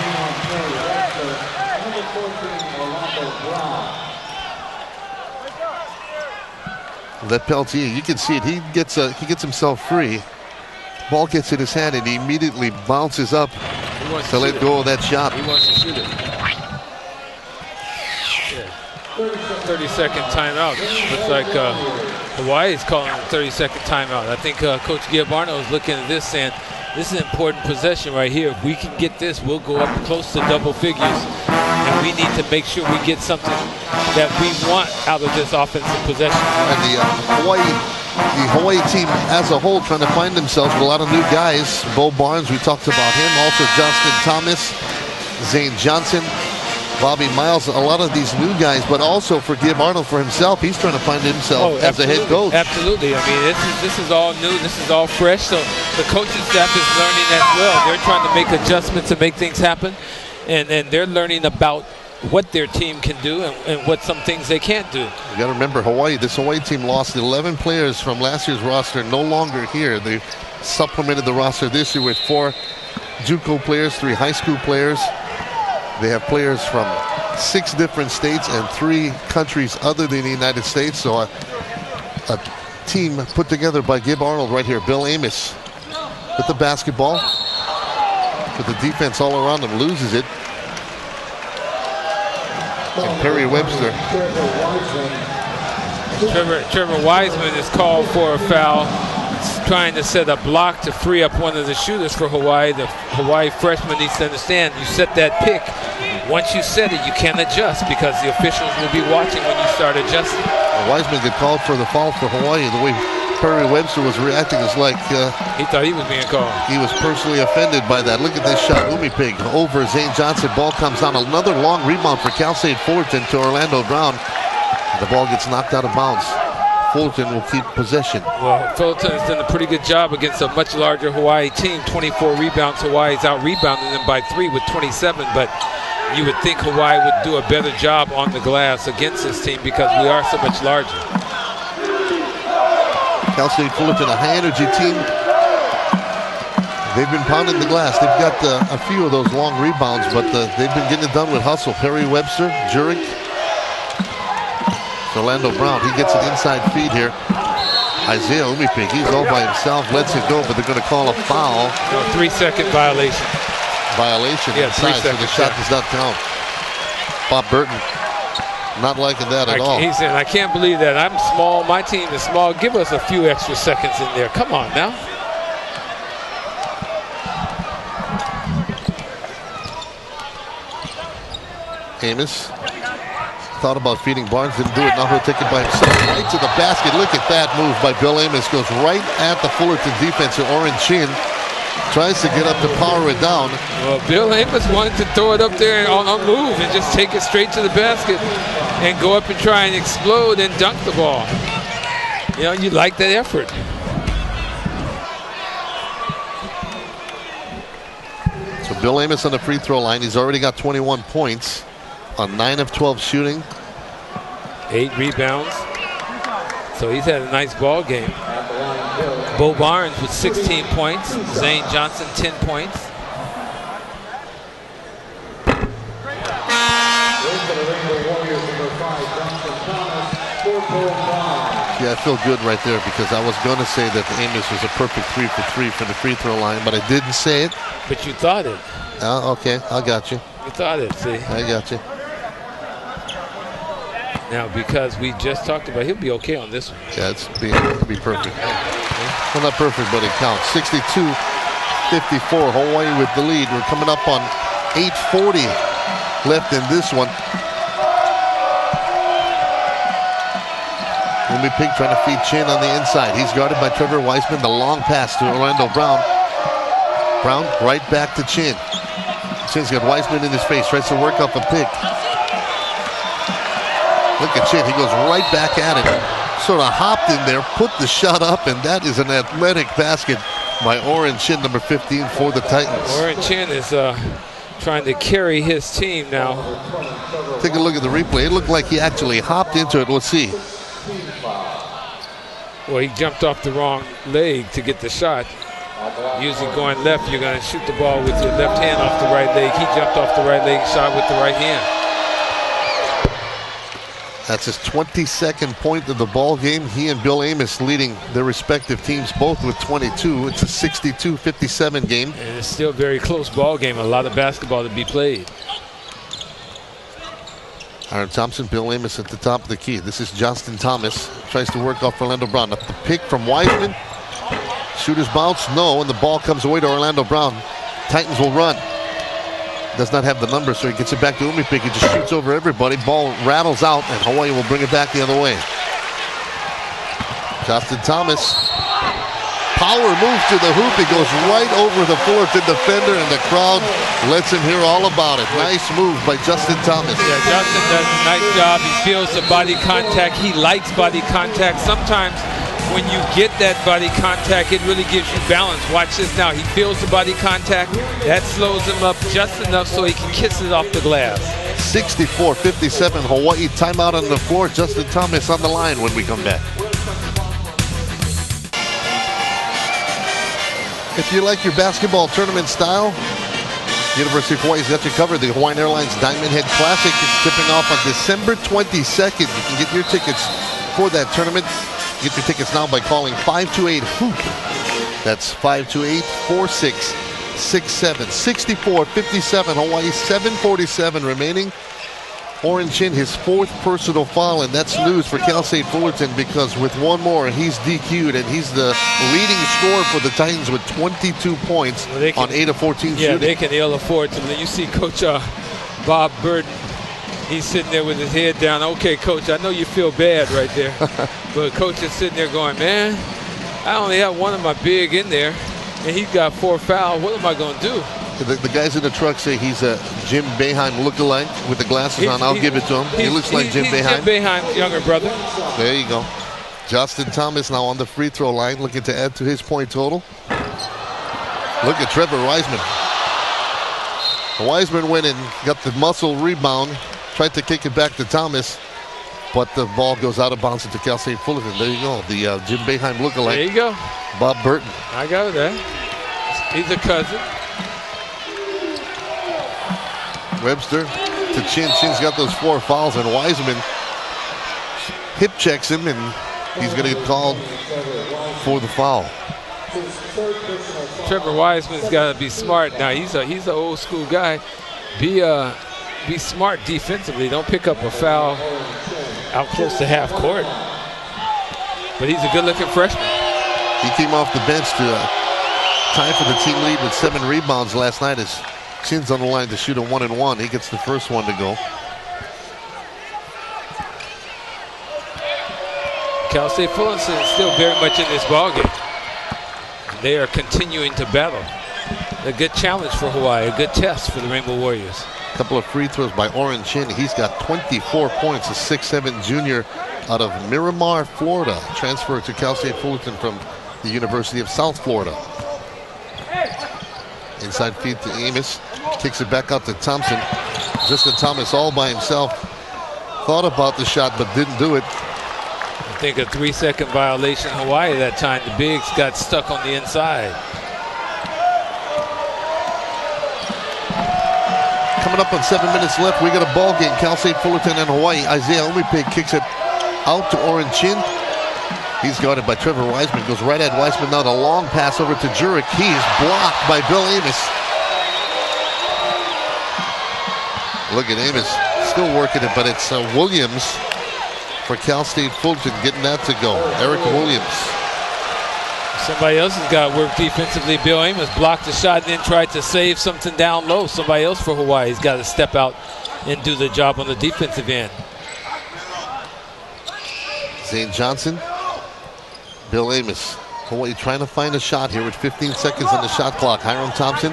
That Peltier, you can see it. He gets himself free. Ball gets in his hand, and he immediately bounces up to let go of that shot. He wants to shoot it. 30-second timeout. Looks like Hawaii is calling a 30-second timeout. I think Coach Giabarno is looking at this saying, this is an important possession right here. If we can get this, we'll go up close to double figures. And we need to make sure we get something that we want out of this offensive possession. And the Hawaii team as a whole trying to find themselves with a lot of new guys. Bo Barnes, we talked about him. Also Justin Thomas, Zane Johnson, Bobby Miles, a lot of these new guys, but also for Gib Arnold for himself, he's trying to find himself as a head coach. Absolutely. I mean, this is all new. This is all fresh. So the coaching staff is learning as well. They're trying to make adjustments and make things happen, and they're learning about what their team can do and what some things they can't do. You got to remember, this Hawaii team lost 11 players from last year's roster, no longer here. They supplemented the roster this year with 4 JUCO players, 3 high school players. They have players from 6 different states and 3 countries other than the United States. So a team put together by Gib Arnold right here. Bill Amos with the basketball. With the defense all around him, loses it. And Perry Webster. Trevor Wiseman is called for a foul, trying to set a block to free up one of the shooters for Hawaii. The Hawaii freshman needs to understand, you set that pick. Once you set it, you can't adjust because the officials will be watching when you start adjusting. Wiseman got called for the foul for Hawaii. The way Perry Webster was reacting is like he thought he was being called. He was personally offended by that. Look at this shot. Umipig over Zane Johnson. Ball comes down. Another long rebound for Cal State Fullerton to Orlando Brown. The ball gets knocked out of bounds. Fullerton will keep possession. Well, Fullerton has done a pretty good job against a much larger Hawaii team. 24 rebounds. Hawaii's out-rebounding them by 3 with 27, but you would think Hawaii would do a better job on the glass against this team because we are so much larger. Cal State Fullerton, a high-energy team. They've been pounding the glass. They've got a few of those long rebounds, but they've been getting it done with hustle. Perry Webster, Jurek, Orlando Brown. He gets an inside feed here. Isiah Umipig, he's all by himself, lets it go, but they're going to call a foul. No, 3-second violation. Yeah, inside, so the shot does not count. Bob Burton not liking that at all. He's saying, I can't believe that. I'm small. My team is small. Give us a few extra seconds in there. Come on now. Amos thought about feeding Barnes, didn't do it. Now he'll take it by himself. Right to the basket. Look at that move by Bill Amos. Goes right at the Fullerton defense. Orane Chin tries to get up to power it down. Well, Bill Amos wanted to throw it up there on move and just take it straight to the basket and go up and try and explode and dunk the ball. You know, you like that effort. So Bill Amos on the free throw line. He's already got 21 points on 9 of 12 shooting. 8 rebounds. So he's had a nice ball game. Bo Barnes with 16 points. Zane Johnson, 10 points. Yeah, I feel good right there because I was going to say that Amos was a perfect 3 for 3 from the free throw line, but I didn't say it. But you thought it. Okay, I got you. You thought it, see? I got you. Now, because we just talked about, he'll be okay on this one. Yeah, it'll be perfect. Well, not perfect, but it counts. 62-54, Hawaii with the lead. We're coming up on 8:40 left in this one. Umipig trying to feed Chin on the inside. He's guarded by Trevor Wiseman. The long pass to Orlando Brown. Brown right back to Chin. Chin's got Wiseman in his face. Tries to work up a pick. Look at Chin. He goes right back at it. Sort of hopped in there, put the shot up, and that is an athletic basket by Orane Chin, number 15 for the Titans. Orane Chin is trying to carry his team now. Take a look at the replay. It looked like he actually hopped into it. Let's see. Well, he jumped off the wrong leg to get the shot. Usually going left, you're going to shoot the ball with your left hand off the right leg. He jumped off the right leg, shot with the right hand. That's his 22nd point of the ball game. He and Bill Amos leading their respective teams both with 22. It's a 62-57 game. And it's still a very close ball game. A lot of basketball to be played. Aaron Thompson, Bill Amos at the top of the key. This is Justin Thomas. Tries to work off Orlando Brown. Up the pick from Wiseman. Shooter's bounce, no, and the ball comes away to Orlando Brown. Titans will run. Does not have the number, so he gets it back to Umipig. He just shoots over everybody. Ball rattles out, and Hawaii will bring it back the other way. Justin Thomas power move to the hoop. He goes right over the Fullerton defender, and the crowd lets him hear all about it. Nice move by Justin Thomas. Yeah, Johnson does a nice job. He feels the body contact. He likes body contact. Sometimes when you get that body contact, it really gives you balance. Watch this now. He feels the body contact. That slows him up just enough so he can kiss it off the glass. 64-57, Hawaii timeout on the floor. Justin Thomas on the line when we come back. If you like your basketball tournament style, University of Hawaii's got you covered. The Hawaiian Airlines Diamond Head Classic is tipping off on December 22nd. You can get your tickets for that tournament. Get your tickets now by calling 528-HOOP. That's 528-4667. 64-57, Hawaii, 7:47 remaining. Orane Chin, his 4th personal foul, and that's news for Cal State Fullerton because with one more, he's DQ'd, and he's the leading scorer for the Titans with 22 points on 8 of 14 shooting. Yeah, they can ill afford to. You see Coach Bob Burton. He's sitting there with his head down. Okay, Coach, I know you feel bad right there. But Coach is sitting there going, man, I only have one of my big in there, and he's got 4 fouls. What am I going to do? The guys in the truck say he's a Jim Boeheim lookalike with the glasses on. I'll give it to him. He looks like Jim Boeheim. Jim Boeheim's younger brother. There you go. Justin Thomas now on the free throw line, looking to add to his point total. Look at Trevor Wiseman. Wiseman went and got the muscle rebound. Tried to kick it back to Thomas, but the ball goes out of bounds into Cal State Fullerton. There you go, the Jim Boeheim lookalike. There you go. Bob Burton. I got that. He's a cousin. Webster to Chin. Chin's got those 4 fouls, and Wiseman hip checks him, and he's going to get called for the foul. Trevor Wiseman's got to be smart now. He's an old school guy. Be smart defensively. Don't pick up a foul out close to half court. But he's a good-looking freshman. He came off the bench to tie for the team lead with 7 rebounds last night as Chin's on the line to shoot a 1-and-1. He gets the first one to go. Cal State Fullerton is still very much in this ballgame. They are continuing to battle. A good challenge for Hawaii, a good test for the Rainbow Warriors. A couple of free throws by Orane Chin. He's got 24 points, a 6'7" junior out of Miramar, Florida. Transferred to Cal State Fullerton from the University of South Florida. Inside feed to Amos. Kicks it back out to Thompson. Justin Thomas all by himself. Thought about the shot, but didn't do it. I think a 3-second violation Hawaii that time. The bigs got stuck on the inside. Coming up on 7 minutes left, we got a ball game. Cal State Fullerton and Hawaii. Isiah Umipig kicks it out to Orane Chin. He's guarded by Trevor Wiseman. Goes right at Wiseman now. The long pass over to Jurek. He's blocked by Bill Amos. Look at Amos still working it, but it's Williams for Cal State Fullerton getting that to go. Eric Williams. Somebody else has got to work defensively. Bill Amos blocked the shot and then tried to save something down low. Somebody else for Hawaii has got to step out and do the job on the defensive end. Zane Johnson, Bill Amos. Hawaii trying to find a shot here with 15 seconds on the shot clock. Hiram Thompson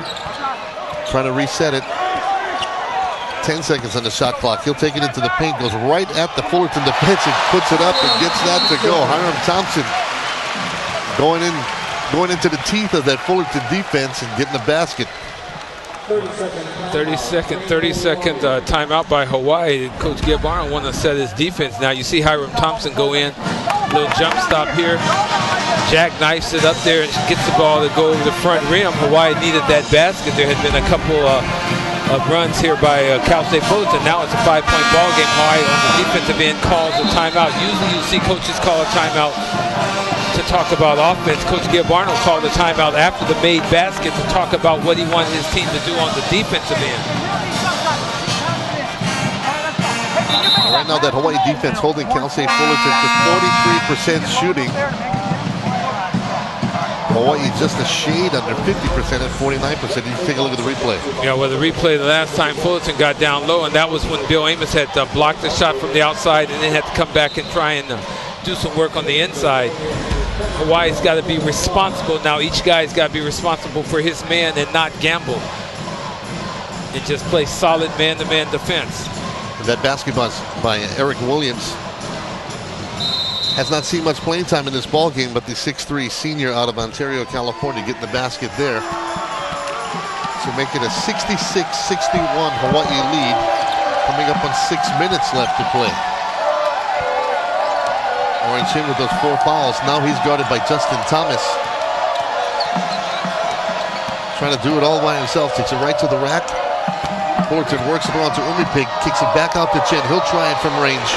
trying to reset it. 10 seconds on the shot clock. He'll take it into the paint, goes right at the Fullerton defense and puts it up and gets that to go. Hiram Thompson going into the teeth of that Fullerton defense and getting the basket. 30 second timeout by Hawaii. Coach Gilbarno wanted to set his defense. Now you see Hiram Thompson go in. Little jump stop here. Jack knifes it up there and gets the ball to go over the front rim. Hawaii needed that basket. There had been a couple of runs here by Cal State Fullerton. Now it's a 5-point ball game. Hawaii on the defensive end calls a timeout. Usually you see coaches call a timeout to talk about offense. Coach Gilbarno called a timeout after the made basket to talk about what he wanted his team to do on the defensive end. Right now that Hawaii defense holding Cal State Fullerton to 43% shooting. Hawaii just a shade under 50% at 49%. You take a look at the replay. Yeah, well, the replay the last time Fullerton got down low, and that was when Bill Amos had blocked the shot from the outside and then had to come back and try and do some work on the inside. Hawaii's got to be responsible now. Each guy's got to be responsible for his man and not gamble. And just play solid man-to-man defense. That basketball by Eric Williams has not seen much playing time in this ball game, but the 6'3" senior out of Ontario, California, getting the basket there to make it a 66-61 Hawaii lead, coming up on 6 minutes left to play. Orane Chin with those 4 fouls. Now he's guarded by Justin Thomas. Trying to do it all by himself. Takes it right to the rack. Fullerton works it around to Umipig. Kicks it back out to Chin. He'll try it from range.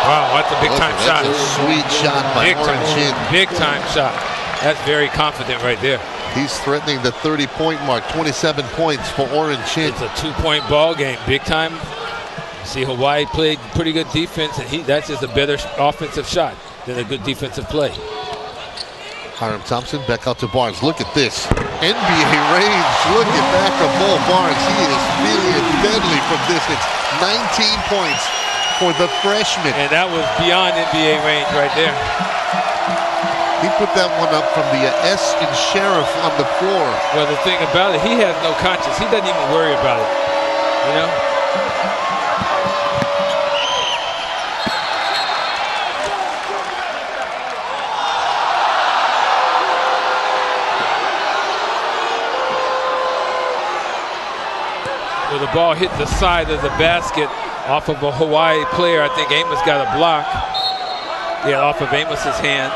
Wow, that's a big-time shot. That's a sweet shot by Orane Chin. Big-time shot. That's very confident right there. He's threatening the 30-point mark. 27 points for Orane Chin. It's a 2-point ball game. Big time. See, Hawaii played pretty good defense, and that's just a better offensive shot than a good defensive play. Hiram Thompson back out to Barnes. Look at this. NBA range. Look at back of Bull Barnes. He is really deadly from distance. 19 points for the freshman. And that was beyond NBA range right there. He put that one up from the S in Sheriff on the floor. Well, the thing about it, he has no conscience. He doesn't even worry about it, you know? Well, the ball hit the side of the basket off of a Hawaii player. I think Amos got a block. Yeah, off of Amos's hand.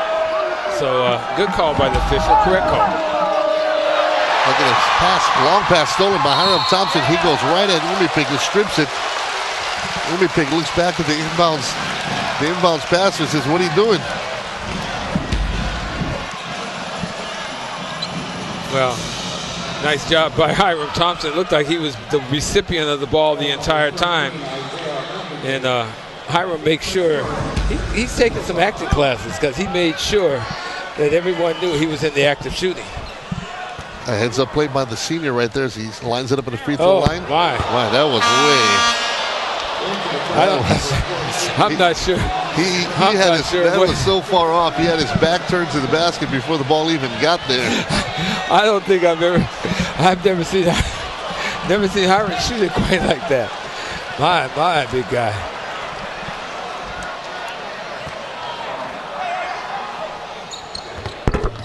So good call by the official, correct call. Look at this pass, long pass stolen by Hiram Thompson. He goes right at Umipig and strips it. Umipig looks back at the inbounds passer, says, what are you doing? Well, nice job by Hiram Thompson. It looked like he was the recipient of the ball the entire time. And Hiram makes sure, he's taking some acting classes because he made sure that everyone knew he was in the act of shooting. A heads up play by the senior right there as he lines it up in the free throw line. My. Wow, that was way. I'm not sure. That was so far off. He had his back turned to the basket before the ball even got there. I don't think I've never seen Hiram shoot it quite like that. My big guy.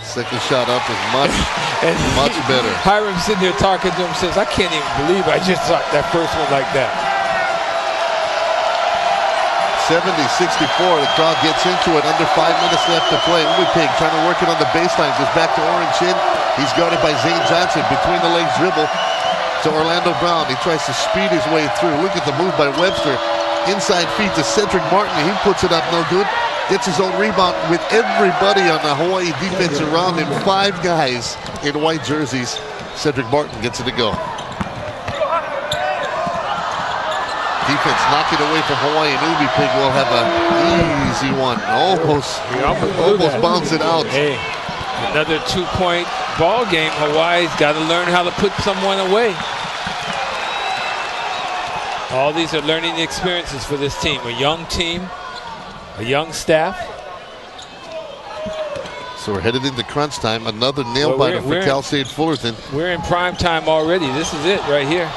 Second shot up is much better. Hiram's sitting there talking to him, says, I can't even believe I just shot that first one like that. 70-64, the crowd gets into it. Under 5 minutes left to play. Umipig trying to work it on the baseline. Goes back to Orane Chin. He's guarded by Zane Johnson. Between the legs dribble to Orlando Brown. He tries to speed his way through. Look at the move by Webster. Inside feed to Sedric Martin. He puts it up no good. Gets his own rebound with everybody on the Hawaii defense around him. 5 guys in white jerseys. Sedric Martin gets it to go. Defense knocking away from Hawaii, and Umipig will have an easy one. Almost bounce it out. Hey, another 2-point ball game. Hawaii's got to learn how to put someone away. All these are learning experiences for this team. A young team, a young staff. So we're headed into crunch time. Another nail-biter for Cal State Fullerton. We're in prime time already. This is it right here.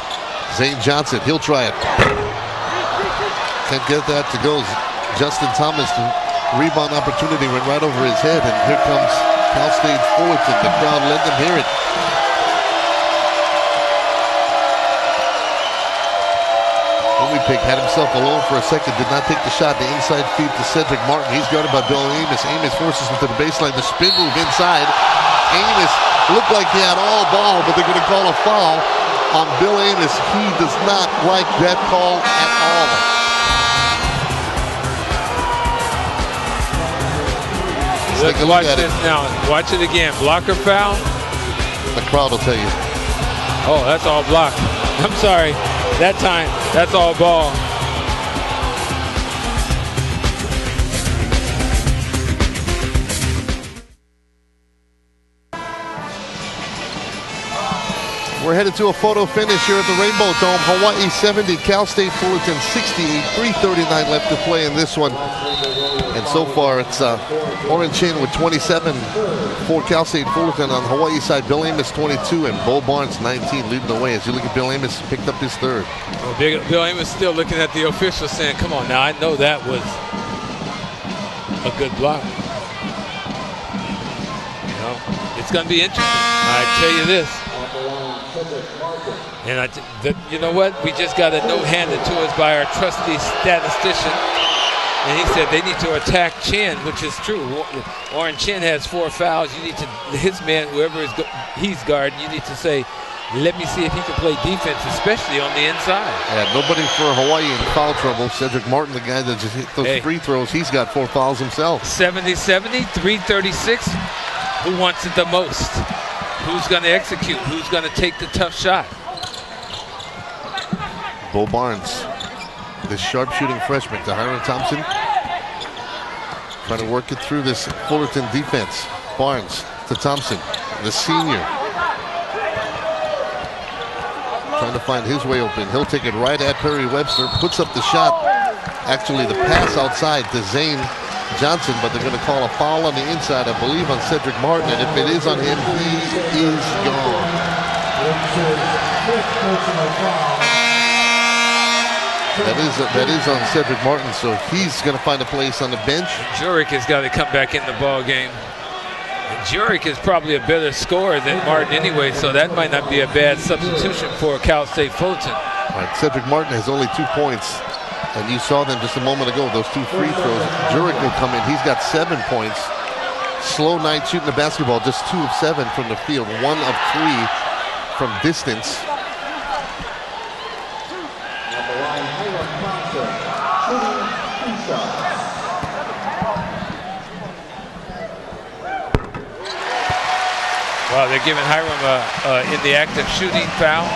Zane Johnson, he'll try it. Can't get that to go. Justin Thomas, the rebound opportunity went right over his head, and here comes Cal State Fullerton. The crowd let them hear it. Umipig had himself alone for a second, did not take the shot. The inside feed to Sedric Martin. He's guarded by Bill Amos. Amos forces him to the baseline. The spin move inside. Amos looked like he had all ball, but they're going to call a foul on Bill Amos. He does not like that call at all. Watch this now. Watch it again. Blocker foul. The crowd will tell you. Oh, that's all block. I'm sorry. That time, that's all ball. We're headed to a photo finish here at the Rainbow Dome. Hawaii 70, Cal State Fullerton 68, 3:39 left to play in this one. And so far, it's Orane Chin with 27 for Cal State Fullerton. On the Hawaii side, Bill Amos 22 and Bo Barnes 19 leading the way. As you look at Bill Amos, picked up his third. Well, Bill Amos still looking at the official saying, come on now, I know that was a good block. You know, it's going to be interesting. I tell you this. And you know what? We just got a note handed to us by our trusty statistician. And he said they need to attack Chin, which is true. Orane Chin has 4 fouls. You need to, his man, whoever he's guarding, you need to say, let me see if he can play defense, especially on the inside. Yeah, nobody for Hawaii in foul trouble. Sedric Martin, the guy that just hit those free throws, he's got 4 fouls himself. 70-70, 336. Who wants it the most? Who's going to execute? Who's going to take the tough shot? Bo Barnes, this sharpshooting freshman to Thompson. Trying to work it through this Fullerton defense. Barnes to Thompson, the senior. Trying to find his way open. He'll take it right at Perry Webster. Puts up the shot. Actually, the pass outside to Zane Johnson, but they're going to call a foul on the inside, I believe, on Sedric Martin. And if it is on him, he is gone. That is on Sedric Martin, so he's going to find a place on the bench. Jurek has got to come back in the ball game. Jurek is probably a better scorer than Martin anyway, so that might not be a bad substitution for Cal State Fullerton. All right, Sedric Martin has only 2 points, and you saw them just a moment ago, those 2 free throws. Jurek will come in. He's got 7 points. Slow night shooting the basketball, just 2 of 7 from the field, 1 of 3 from distance. Wow, they're giving Hiram in the act of shooting foul.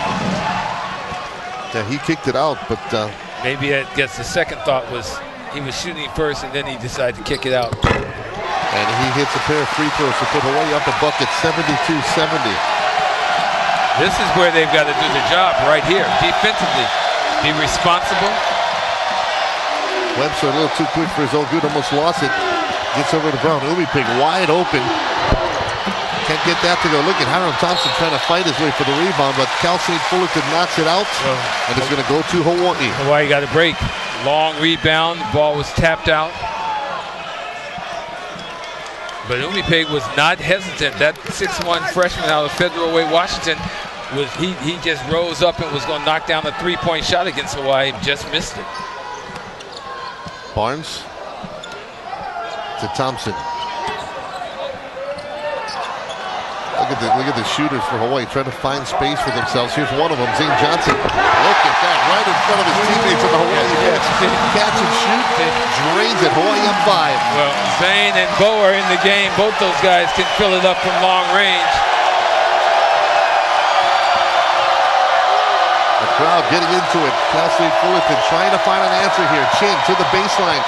Yeah, he kicked it out, but maybe I guess the second thought was he was shooting first, and then he decided to kick it out. And he hits a pair of free throws to put Hawaii up a bucket, 72-70. This is where they've got to do the job right here, defensively. Be responsible. Webster a little too quick for his own good, almost lost it. Gets over to Brown. Umipig wide open. Can't get that to go. Look at Thompson trying to fight his way for the rebound, but Cal State Fullerton knocks it out, and it's going to go to Hawaii. Hawaii got a break. Long rebound. Ball was tapped out. But Umipig was not hesitant. That 6'1" freshman out of Federal Way, Washington, he just rose up and was going to knock down a 3-point shot against Hawaii. Just missed it. Barnes to Thompson. Look at the shooters for Hawaii trying to find space for themselves. Here's one of them, Zane Johnson. Look at that, right in front of his teammates on the Hawaii bench. Catch and shoot, drains it. Hawaii up 5. Well, Zane and Bo are in the game. Both those guys can fill it up from long range. The crowd getting into it. Cal State Fullerton trying to find an answer here. Chin to the baseline.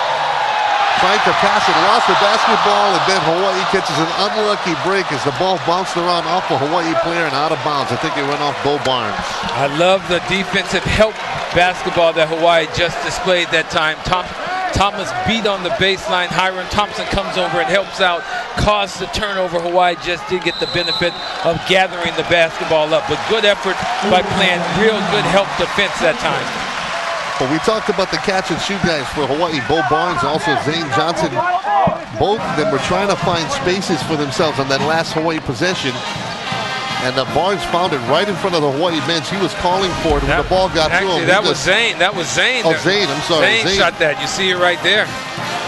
Trying to pass it, lost the basketball, and then Hawaii catches an unlucky break as the ball bounced around off a Hawaii player and out of bounds. I think it went off Bo Barnes. I love the defensive help basketball that Hawaii just displayed that time. Thomas beat on the baseline. Hiram Thompson comes over and helps out, caused the turnover. Hawaii just did get the benefit of gathering the basketball up. But good effort by playing real good help defense that time. But we talked about the catch and shoot guys for Hawaii. Bo Barnes, also Zane Johnson. Both of them were trying to find spaces for themselves on that last Hawaii possession. And Barnes found it right in front of the Hawaii bench. He was calling for it when the ball got to him. That was Zane. That was Zane. Oh, Zane, I'm sorry. Zane shot that. You see it right there.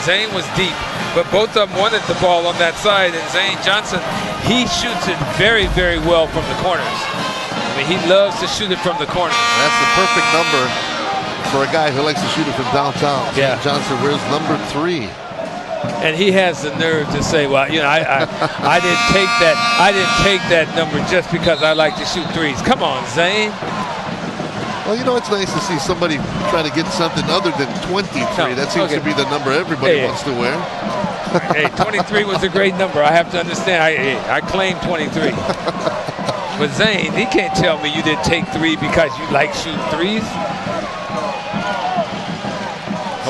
Zane was deep. But both of them wanted the ball on that side. And Zane Johnson, he shoots it very, very well from the corners. I mean, he loves to shoot it from the corners. That's the perfect number for a guy who likes to shoot it from downtown. Yeah. Zane Johnson wears number 3. And he has the nerve to say, well, you know, I didn't take that number just because I like to shoot threes. Come on, Zane. Well, you know, it's nice to see somebody trying to get something other than 23. That seems to be the number everybody wants to wear. Hey, 23 was a great number. I have to understand. I claim 23. But Zane, he can't tell me you didn't take 3 because you like shooting threes.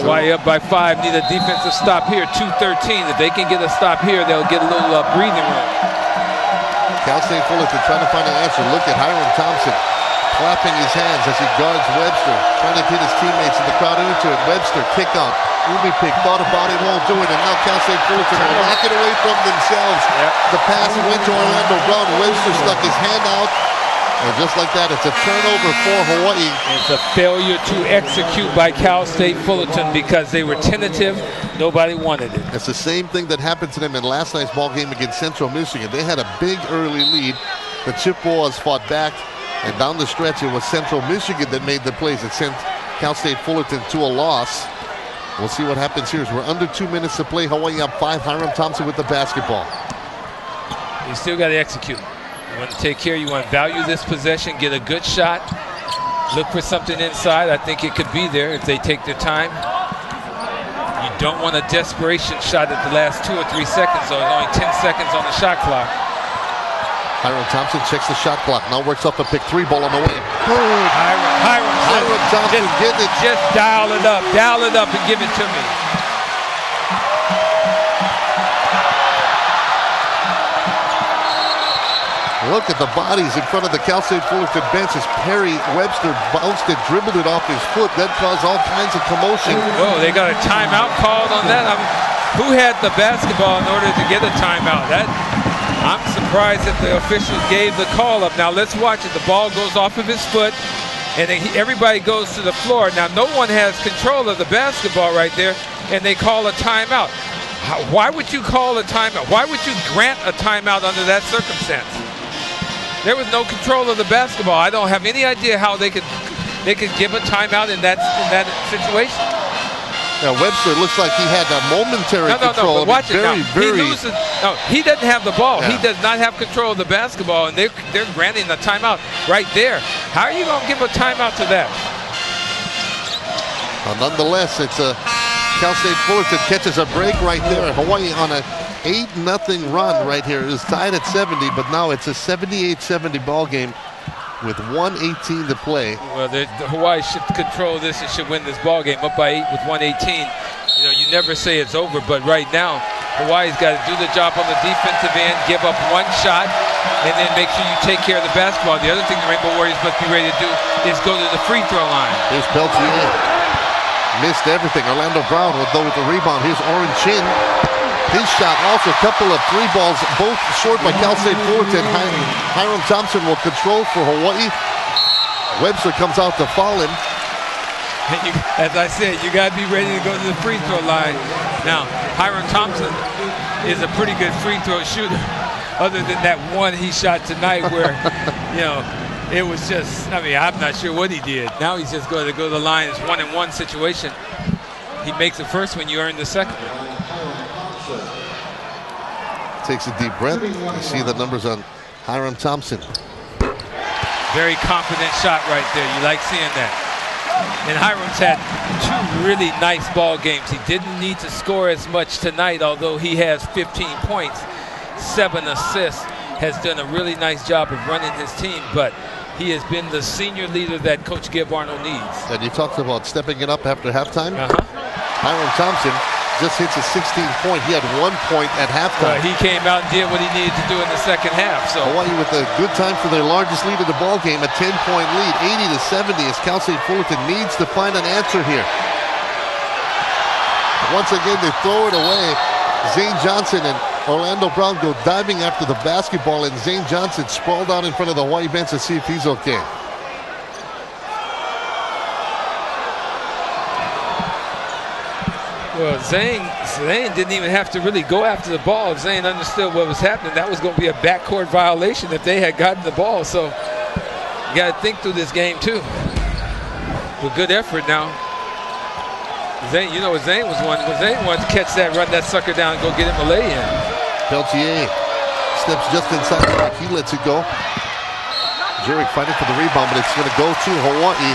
Hawaii up by 5, need a defensive stop here, 2:13. If they can get a stop here, they'll get a little breathing room. Cal State Fullerton trying to find an answer. Look at Hiram Thompson clapping his hands as he guards Webster, trying to get his teammates in the crowd into it. Webster, kick out. Umipig thought about it, won't do it, and now Cal State Fullerton will knock it away from themselves. Yep. The pass went to Orlando Brown. Webster stuck his hand out, and just like that, it's a turnover for Hawaii. It's a failure to execute by Cal State Fullerton because they were tentative. Nobody wanted it. It's the same thing that happened to them in last night's ball game against Central Michigan. They had a big early lead. The Chippewas fought back, and down the stretch, it was Central Michigan that made the plays. It sent Cal State Fullerton to a loss. We'll see what happens here. We're under 2 minutes to play. Hawaii up 5. Hiram Thompson with the basketball. You still got to execute. You want to take care. You want to value this possession, get a good shot, look for something inside. I think it could be there if they take their time. You don't want a desperation shot at the last 2 or 3 seconds, so there's only 10 seconds on the shot clock. Hiram Thompson checks the shot clock. Now works up a pick 3 ball on the way. Hiram Thompson getting it. Just dial it up and give it to me. Look at the bodies in front of the Cal State Fullerton bench as Perry Webster bounced it, dribbled it off his foot. That caused all kinds of commotion. Oh, they got a timeout called on that. Who had the basketball in order to get a timeout? I'm surprised that the officials gave the call up. Now let's watch it. The ball goes off of his foot, and then everybody goes to the floor. Now no one has control of the basketball right there, and they call a timeout. Why would you call a timeout? Why would you grant a timeout under that circumstance? There was no control of the basketball. I don't have any idea how they could give a timeout in that situation. Now Webster looks like he had a momentary control. But watch it now. Very. He doesn't have the ball. Yeah. He does not have control of the basketball, and they're granting a timeout right there. How are you going to give a timeout to that? Nonetheless, it's a Cal State Fullerton catches a break right there. Hawaii on a 8-0 run right here. It was tied at 70, but now it's a 78-70 ball game with 1:18 to play. Well, the Hawaii should control this and should win this ball game up by 8 with 1:18. You know, you never say it's over, but right now, Hawaii's got to do the job on the defensive end, give up one shot, and then make sure you take care of the basketball. The other thing the Rainbow Warriors must be ready to do is go to the free throw line. Here's Peltier. Missed everything. Orlando Brown with the rebound. Here's Orane Chin. His shot also a couple of 3 balls, both short by Cal State Fullerton. Hiram Thompson will control for Hawaii. Webster comes out to foul him. As I said, you got to be ready to go to the free throw line. Now, Hiram Thompson is a pretty good free throw shooter, other than that one he shot tonight where, you know, it was just, I mean, I'm not sure what he did. Now he's just going to go to the line. It's 1-and-1 situation. He makes the first one, you earn the second one. Takes a deep breath. You see the numbers on Hiram Thompson. Very confident shot right there. You like seeing that. And Hiram's had 2 really nice ball games. He didn't need to score as much tonight, although he has 15 points, 7 assists, has done a really nice job of running his team, but he has been the senior leader that Coach Gib Arnold needs. And you talked about stepping it up after halftime. Hiram Thompson just hits a 16-point. He had 1 point at halftime. He came out and did what he needed to do in the second half. So Hawaii with a good time for their largest lead of the ball game, a 10-point lead, 80-70, as Cal State Fullerton needs to find an answer here. Once again, they throw it away. Zane Johnson and Orlando Brown go diving after the basketball, and Zane Johnson sprawled out in front of the Hawaii bench to see if he's okay. Well, Zane didn't even have to really go after the ball. If Zane understood what was happening, that was going to be a backcourt violation if they had gotten the ball. So you got to think through this game too. With good effort now. Zane, you know what Zane was wanting? Zane wanted to catch that, run that sucker down, and go get him a lay-in. Peltier steps just inside the back. He lets it go. Jerick fighting for the rebound, but it's going to go to Hawaii.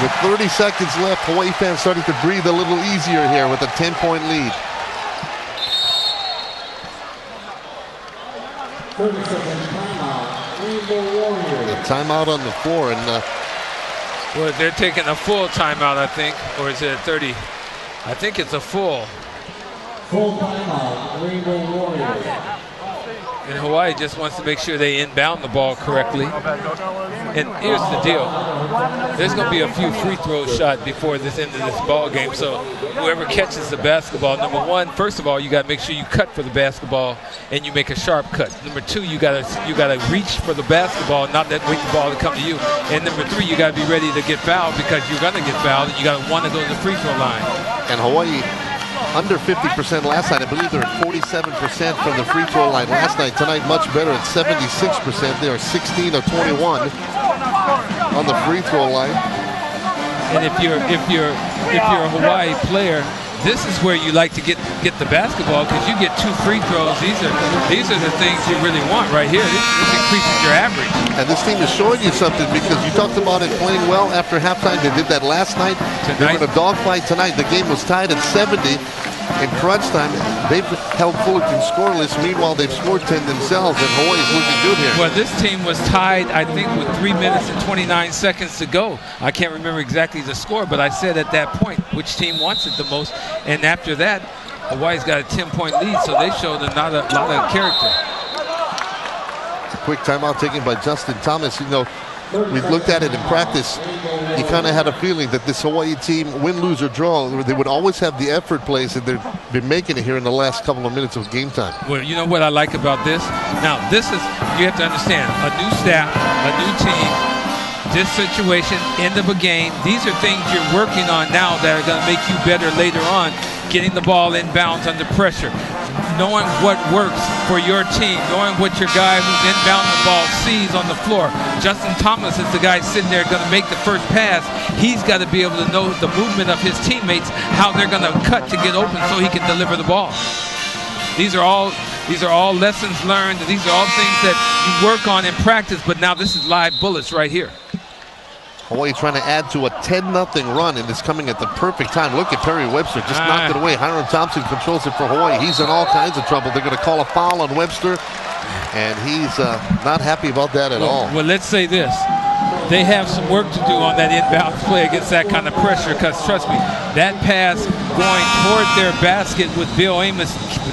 With 30 seconds left, Hawaii fans starting to breathe a little easier here with a 10-point lead. 30-second timeout. Rainbow Warriors. A timeout on the floor, and Well, they're taking a full timeout, I think, or is it a 30? I think it's a full. Full timeout, Rainbow Warriors. And Hawaii just wants to make sure they inbound the ball correctly. And here's the deal. There's going to be a few free throws shot before this end of this ball game. So whoever catches the basketball, number one, first of all, you got to make sure you cut for the basketball and you make a sharp cut. Number two, you got to reach for the basketball, not wait the ball to come to you. And number three, you got to be ready to get fouled because you're going to get fouled and you got to want to go to the free throw line. And Hawaii under 50% last night. I believe they're at 47% from the free throw line last night. Tonight, much better at 76%. They are 16 of 21 on the free throw line. And if you're a Hawaii player, this is where you like to get the basketball because you get 2 free throws. These are the things you really want right here. This increases your average. And this team is showing you something because you talked about it playing well after halftime. They did that last night. They're in a dogfight tonight. The game was tied at 70. In crunch time, they've held Fullerton scoreless. Meanwhile, they've scored 10 themselves, and Hawaii's looking good here. Well, this team was tied, I think, with 3 minutes and 29 seconds to go. I can't remember exactly the score, but I said at that point which team wants it the most. And after that, Hawaii's got a 10-point lead, so they showed a lot of character. A quick timeout taken by Justin Thomas. You know, we've looked at it in practice. You kind of had a feeling that this Hawaii team, win, lose, or draw, they would always have the effort plays, and they've been making it here in the last couple of minutes of game time. Well, you know what I like about this? Now, this is, you have to understand, a new staff, a new team, this situation, end of a game. These are things you're working on now that are going to make you better later on, getting the ball inbounds under pressure. Knowing what works for your team, knowing what your guy who's inbounding the ball sees on the floor. Justin Thomas is the guy sitting there going to make the first pass. He's got to be able to know the movement of his teammates, how they're going to cut to get open so he can deliver the ball. These are all lessons learned. These are all things that you work on in practice, but now this is live bullets right here. Hawaii trying to add to a 10-0 run, and it's coming at the perfect time. Look at Perry Webster, just knocked it away. Hiram Thompson controls it for Hawaii. He's in all kinds of trouble. They're going to call a foul on Webster, and he's not happy about that at all. Well, let's say this. They have some work to do on that inbound play against that kind of pressure because, trust me, that pass going toward their basket with Bill Amos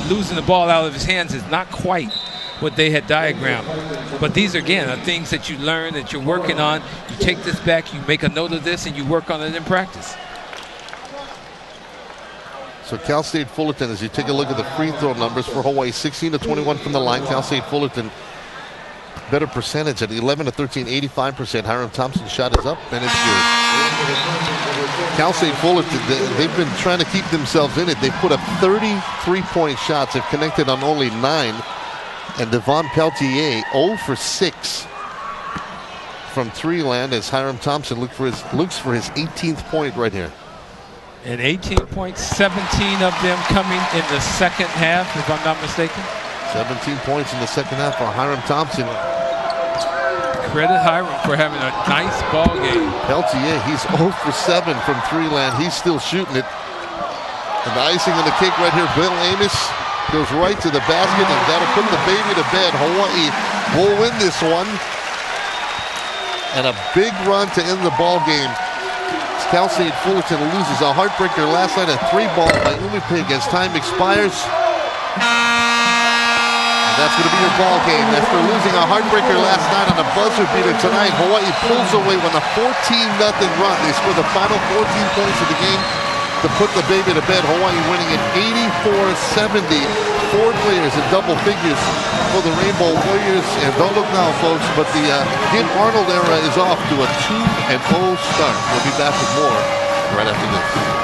losing the ball out of his hands is not quite what they had diagrammed. But these, again, are things that you learn, that you're working on. You take this back, you make a note of this, and you work on it in practice. So Cal State Fullerton, as you take a look at the free throw numbers for Hawaii, 16 of 21 from the line. Cal State Fullerton, better percentage at 11 of 13, 85%. Hiram Thompson's shot is up, and it's good. Cal State Fullerton, they've been trying to keep themselves in it. They've put up 33-point shots. They've connected on only 9. And Devon Peltier 0 for 6 from 3 land as Hiram Thompson looks for his 18th point right here. And 18 points, 17 of them coming in the second half, if I'm not mistaken. 17 points in the second half for Hiram Thompson. Credit Hiram for having a nice ball game. Peltier, he's 0 for 7 from 3 land. He's still shooting it. And the icing on the cake right here, Bill Amos goes right to the basket, and that'll put the baby to bed. Hawaii will win this one. And a big run to end the ball game. Cal State Fullerton loses a heartbreaker last night, a 3-ball by Umipig as time expires. And that's going to be your ball game. After losing a heartbreaker last night on a buzzer beater tonight, Hawaii pulls away with a 14-0 run. They score the final 14 points of the game to put the baby to bed. Hawaii winning at 84-70. 4 players in double figures for the Rainbow Warriors. And don't look now, folks, but the Jim Arnold era is off to a 2-0 start. We'll be back with more right after this.